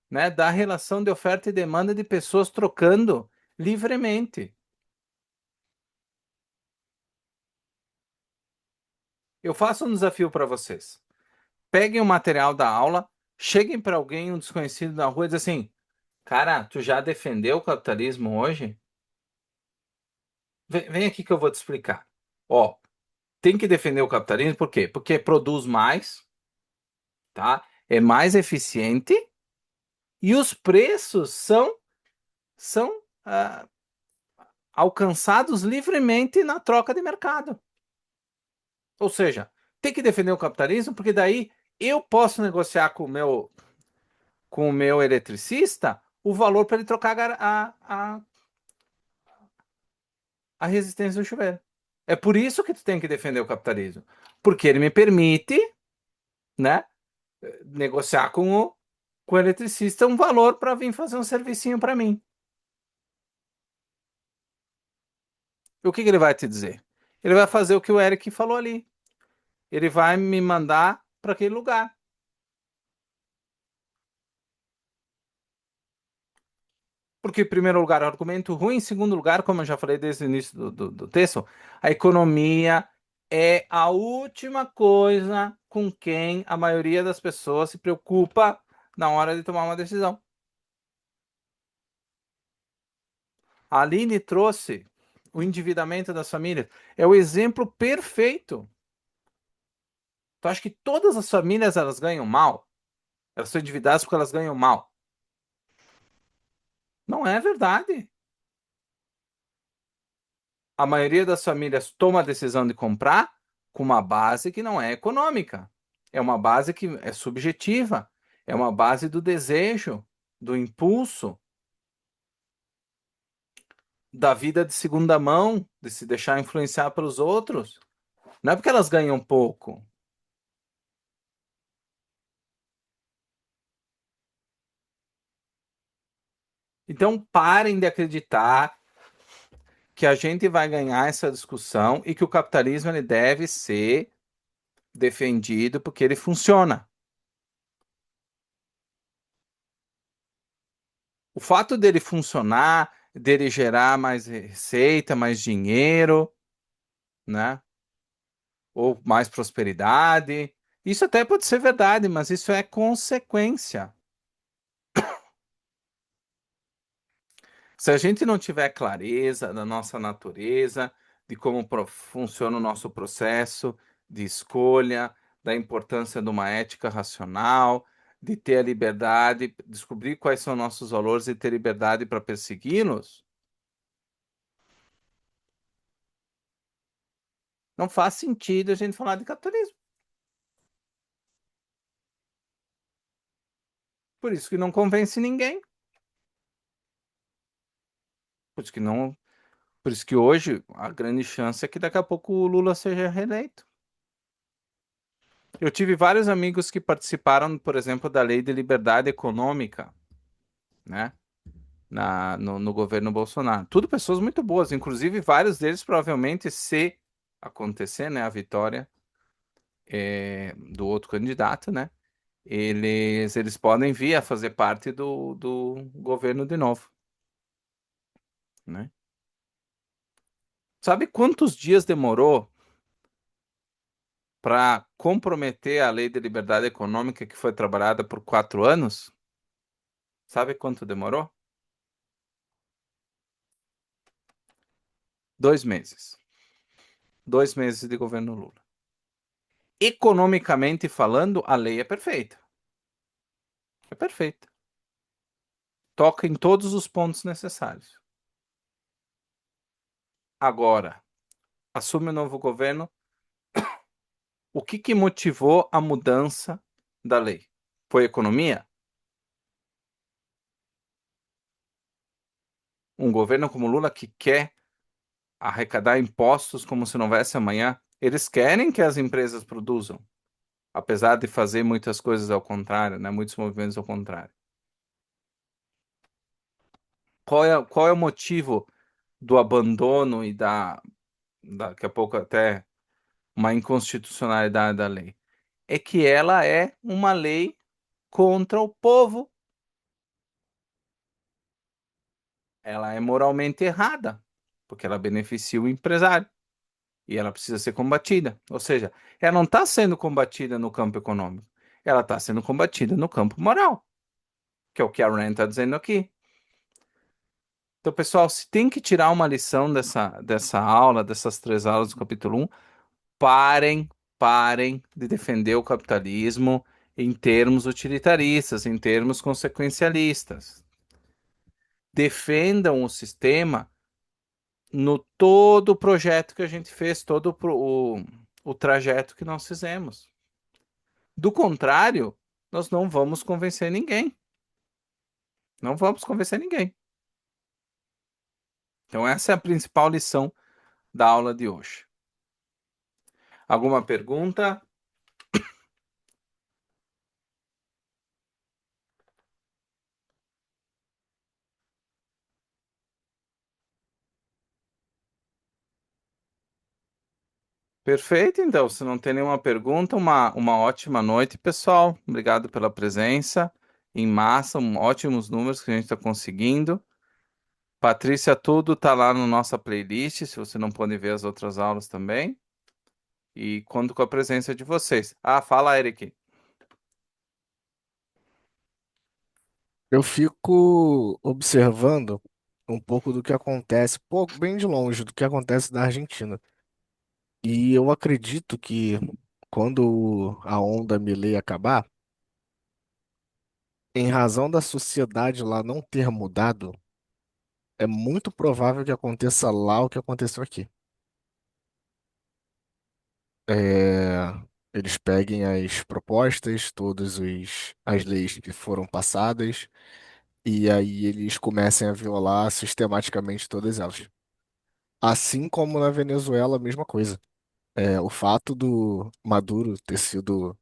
A: né, da relação de oferta e demanda de pessoas trocando livremente. Eu faço um desafio para vocês. Peguem o material da aula, cheguem para alguém, um desconhecido na rua e dizem assim: cara, tu já defendeu o capitalismo hoje? Vem aqui que eu vou te explicar. Ó, tem que defender o capitalismo, por quê? Porque produz mais, tá? É mais eficiente e os preços são alcançados livremente na troca de mercado. Ou seja, tem que defender o capitalismo, porque daí eu posso negociar com o meu eletricista o valor para ele trocar a resistência do chuveiro. É por isso que tu tem que defender o capitalismo. Porque ele me permite, né, negociar com o eletricista um valor para vir fazer um servicinho para mim. E o que ele vai te dizer? Ele vai fazer o que o Eric falou ali. Ele vai me mandar para aquele lugar. Porque, em primeiro lugar, é um argumento ruim. Em segundo lugar, como eu já falei desde o início do texto, a economia é a última coisa com quem a maioria das pessoas se preocupa na hora de tomar uma decisão. A Aline trouxe o endividamento das famílias. É o exemplo perfeito. Tu acha que todas as famílias elas ganham mal? Elas são endividadas porque elas ganham mal. Não é verdade. A maioria das famílias toma a decisão de comprar com uma base que não é econômica. É uma base que é subjetiva. É uma base do desejo, do impulso. da vida de segunda mão, de se deixar influenciar pelos outros. Não é porque elas ganham pouco. Então parem de acreditar que a gente vai ganhar essa discussão e que o capitalismo ele deve ser defendido porque ele funciona. O fato dele funcionar, dele gerar mais receita, mais dinheiro, né? Ou mais prosperidade. Isso até pode ser verdade, mas isso é consequência. Se a gente não tiver clareza da nossa natureza, de como funciona o nosso processo de escolha, da importância de uma ética racional, de ter a liberdade, descobrir quais são nossos valores e ter liberdade para persegui-los, não faz sentido a gente falar de capitalismo. Por isso que não convence ninguém. Por isso que não, por isso que hoje a grande chance é que daqui a pouco o Lula seja reeleito. Eu tive vários amigos que participaram, por exemplo, da Lei de Liberdade Econômica, né? No governo Bolsonaro. Tudo pessoas muito boas, inclusive vários deles provavelmente, se acontecer, né, a vitória do outro candidato, né? Eles podem vir a fazer parte do governo de novo, né? Sabe quantos dias demorou para comprometer a lei de liberdade econômica que foi trabalhada por 4 anos? Sabe quanto demorou? 2 meses. 2 meses de governo Lula. Economicamente falando, a lei é perfeita. É perfeita. Toca em todos os pontos necessários. Agora, assume o novo governo. O que que motivou a mudança da lei? Foi economia? Um governo como Lula que quer arrecadar impostos como se não houvesse amanhã. Eles querem que as empresas produzam, apesar de fazer muitas coisas ao contrário, né? Muitos movimentos ao contrário. Qual é o motivo do abandono e daqui a pouco até uma inconstitucionalidade da lei? É que ela é uma lei contra o povo. Ela é moralmente errada, porque ela beneficia o empresário e ela precisa ser combatida. Ou seja, ela não está sendo combatida no campo econômico, ela está sendo combatida no campo moral, que é o que a Rand está dizendo aqui. Então, pessoal, se tem que tirar uma lição dessa aula, dessas 3 aulas do capítulo 1, parem, parem de defender o capitalismo em termos utilitaristas, em termos consequencialistas. Defendam o sistema no todo o projeto que a gente fez, todo o trajeto que nós fizemos. Do contrário, nós não vamos convencer ninguém. Não vamos convencer ninguém. Então, essa é a principal lição da aula de hoje. Alguma pergunta? Perfeito, então. Se não tem nenhuma pergunta, uma ótima noite, pessoal. Obrigado pela presença. Em massa, ótimos números que a gente está conseguindo. Patrícia, tudo tá lá na nossa playlist, se você não pode ver as outras aulas também. E conto com a presença de vocês. Ah, fala, Eric.
B: Eu fico observando um pouco do que acontece, pouco, bem de longe, do que acontece na Argentina. E eu acredito que quando a onda Milei acabar, em razão da sociedade lá não ter mudado, é muito provável que aconteça lá o que aconteceu aqui. É, eles peguem as propostas, as leis que foram passadas e aí eles comecem a violar sistematicamente todas elas. Assim como na Venezuela, a mesma coisa. O fato do Maduro ter sido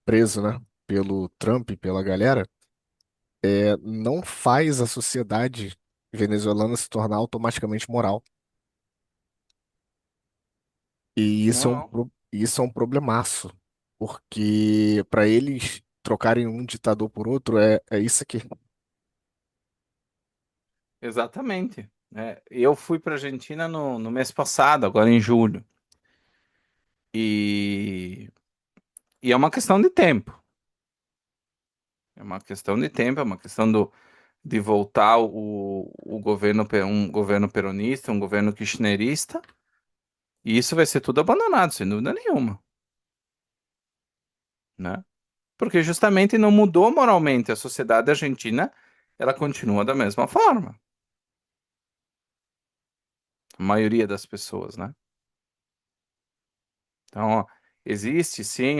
B: preso, né, pelo Trump e pela galera, não faz a sociedade venezuelana se tornar automaticamente moral. E
A: Não, não.
B: isso é um problemaço, porque para eles trocarem um ditador por outro é isso aqui.
A: Exatamente. Eu fui para Argentina no mês passado, agora em julho. E, e é uma questão de tempo. É uma questão de tempo, é uma questão de voltar o governo, um governo peronista, um governo kirchnerista, e isso vai ser tudo abandonado, sem dúvida nenhuma, né? Porque justamente não mudou moralmente. A sociedade argentina, ela continua da mesma forma. A maioria das pessoas, né? Então, ó, existe sim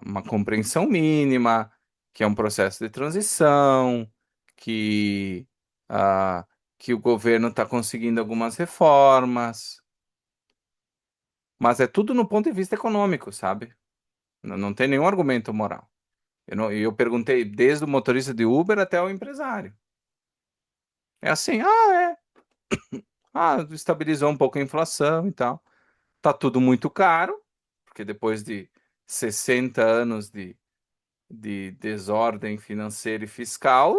A: uma compreensão mínima, que é um processo de transição, que, ah, que o governo está conseguindo algumas reformas, mas é tudo no ponto de vista econômico, sabe? Não tem nenhum argumento moral. Eu perguntei desde o motorista de Uber até o empresário. É assim, estabilizou um pouco a inflação e tal. Tá tudo muito caro, porque depois de 60 anos de desordem financeira e fiscal,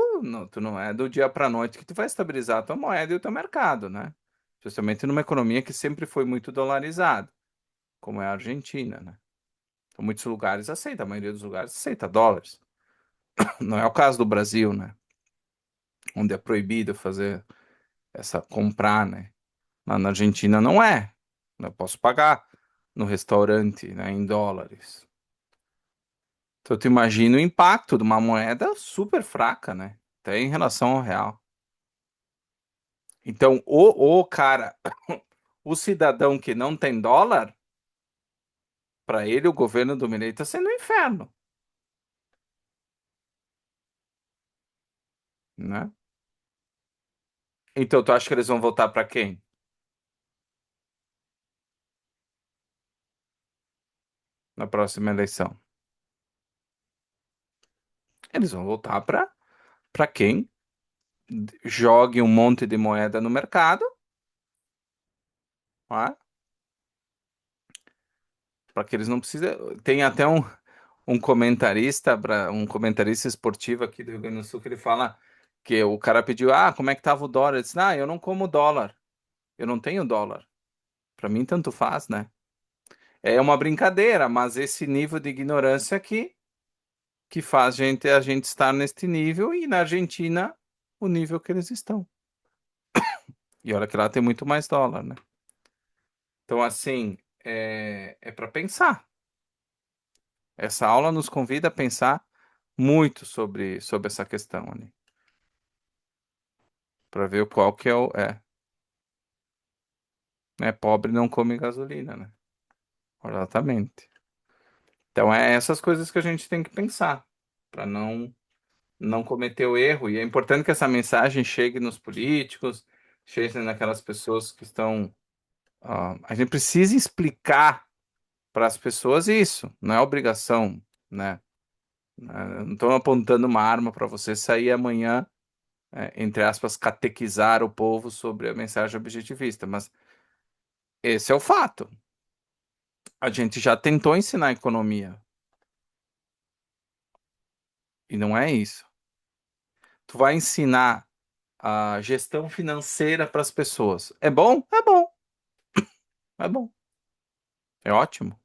A: tu não é do dia para noite que tu vai estabilizar a tua moeda e o teu mercado, né? Justamente numa economia que sempre foi muito dolarizada, como é a Argentina, né? Então, muitos lugares aceita, a maioria dos lugares aceita dólares. Não é o caso do Brasil, né? Onde é proibido fazer comprar, né? Lá na Argentina não é. Eu posso pagar no restaurante, né, em dólares. Então, tu imagina o impacto de uma moeda super fraca, né? Até em relação ao real. Então, o cara, o cidadão que não tem dólar, para ele o governo do Milei está sendo um inferno, né? Então, tu acha que eles vão votar para quem na próxima eleição? Eles vão votar para quem jogue um monte de moeda no mercado, para que eles não precisem. Tem até um comentarista, um comentarista esportivo aqui do Rio Grande do Sul, que ele fala que o cara pediu, como é que tava o dólar? Ele disse, eu não como dólar, eu não tenho dólar. Para mim, tanto faz, né? É uma brincadeira, mas esse nível de ignorância que faz a gente estar neste nível e na Argentina o nível que eles estão. E olha que lá tem muito mais dólar, né? Então, assim, é para pensar. Essa aula nos convida a pensar muito sobre essa questão, ali, para ver qual que é pobre não come gasolina, né? Exatamente. Então, é essas coisas que a gente tem que pensar para não cometer o erro. E é importante que essa mensagem chegue nos políticos, chegue naquelas pessoas que estão. A gente precisa explicar para as pessoas isso, não é obrigação, né? Eu não estou apontando uma arma para você sair amanhã, entre aspas, catequizar o povo sobre a mensagem objetivista, mas esse é o fato. A gente já tentou ensinar economia e não é isso. Tu vai ensinar a gestão financeira para as pessoas. É bom? É bom. É bom. É ótimo.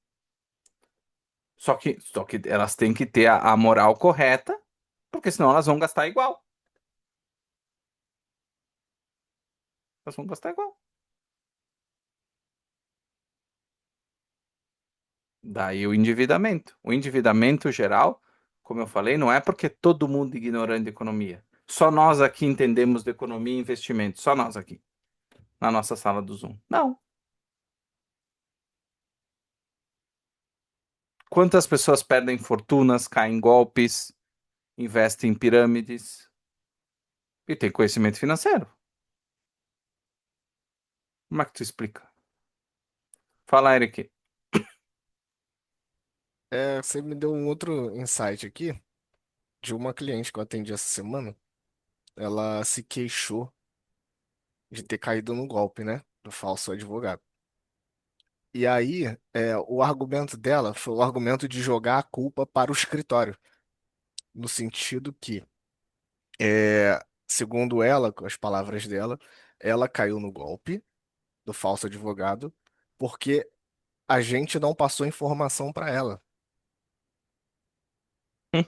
A: Só que elas têm que ter a moral correta, porque senão elas vão gastar igual. Elas vão gastar igual. Daí o endividamento. O endividamento geral, como eu falei, não é porque todo mundo é ignorante de economia. Só nós aqui entendemos de economia e investimento. Só nós aqui, na nossa sala do Zoom. Não. Quantas pessoas perdem fortunas, caem em golpes, investe em pirâmides e tem conhecimento financeiro. Como é que tu explica? Fala, Eric.
B: Você me deu um outro insight aqui de uma cliente que eu atendi essa semana. Ela se queixou de ter caído no golpe, né? Do falso advogado. E aí, o argumento dela foi o argumento de jogar a culpa para o escritório, no sentido que, segundo ela, com as palavras dela, ela caiu no golpe do falso advogado porque a gente não passou informação para ela.
A: Hum,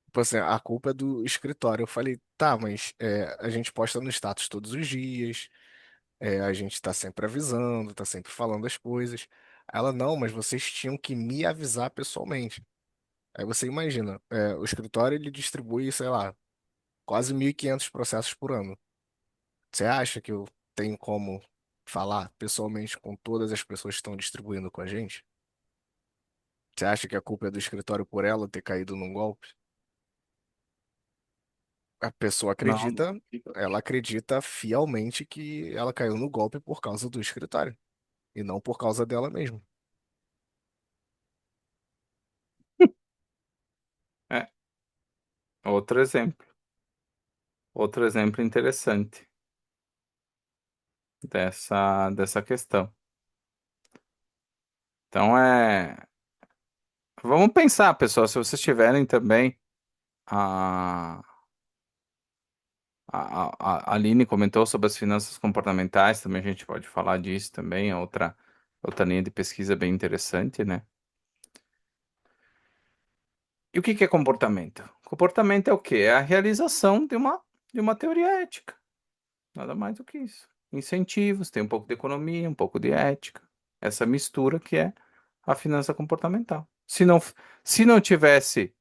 B: Tipo assim, a culpa é do escritório. Eu falei, tá, mas a gente posta no status todos os dias, a gente tá sempre avisando, tá sempre falando as coisas. Ela, não, mas vocês tinham que me avisar pessoalmente. Aí você imagina, o escritório ele distribui, sei lá, quase 1.500 processos por ano. Você acha que eu tenho como falar pessoalmente com todas as pessoas que estão distribuindo com a gente? Você acha que a culpa é do escritório por ela ter caído num golpe? A pessoa
A: não.
B: acredita, ela acredita fielmente que ela caiu no golpe por causa do escritório e não por causa dela mesma.
A: É, outro exemplo. Outro exemplo interessante dessa questão. Então vamos pensar, pessoal, se vocês tiverem também a a Aline comentou sobre as finanças comportamentais, também a gente pode falar disso também, é outra linha de pesquisa bem interessante, né? E o que que é comportamento? Comportamento é o quê? É a realização de uma teoria ética, nada mais do que isso. Incentivos, tem um pouco de economia, um pouco de ética, essa mistura que é a finança comportamental. Se não tivesse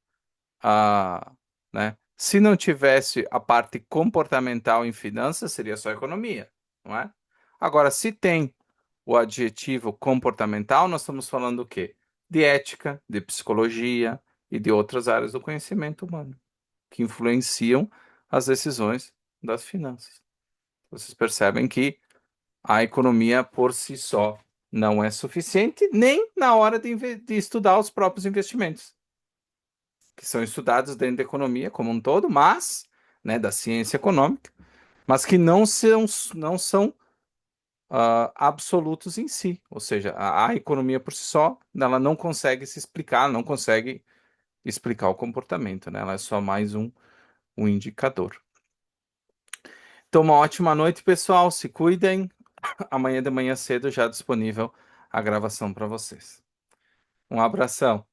A: a, né? Se não tivesse a parte comportamental em finanças, seria só economia, não é? Agora, se tem o adjetivo comportamental, nós estamos falando do quê? De ética, de psicologia e de outras áreas do conhecimento humano, que influenciam as decisões das finanças. Vocês percebem que a economia por si só não é suficiente, nem na hora de estudar os próprios investimentos que são estudados dentro da economia como um todo, mas, né, da ciência econômica, mas que não são absolutos em si. Ou seja, a economia por si só, ela não consegue se explicar, não consegue explicar o comportamento, né? Ela é só mais um indicador. Então, uma ótima noite, pessoal. Se cuidem. Amanhã de manhã cedo já disponível a gravação para vocês. Um abração.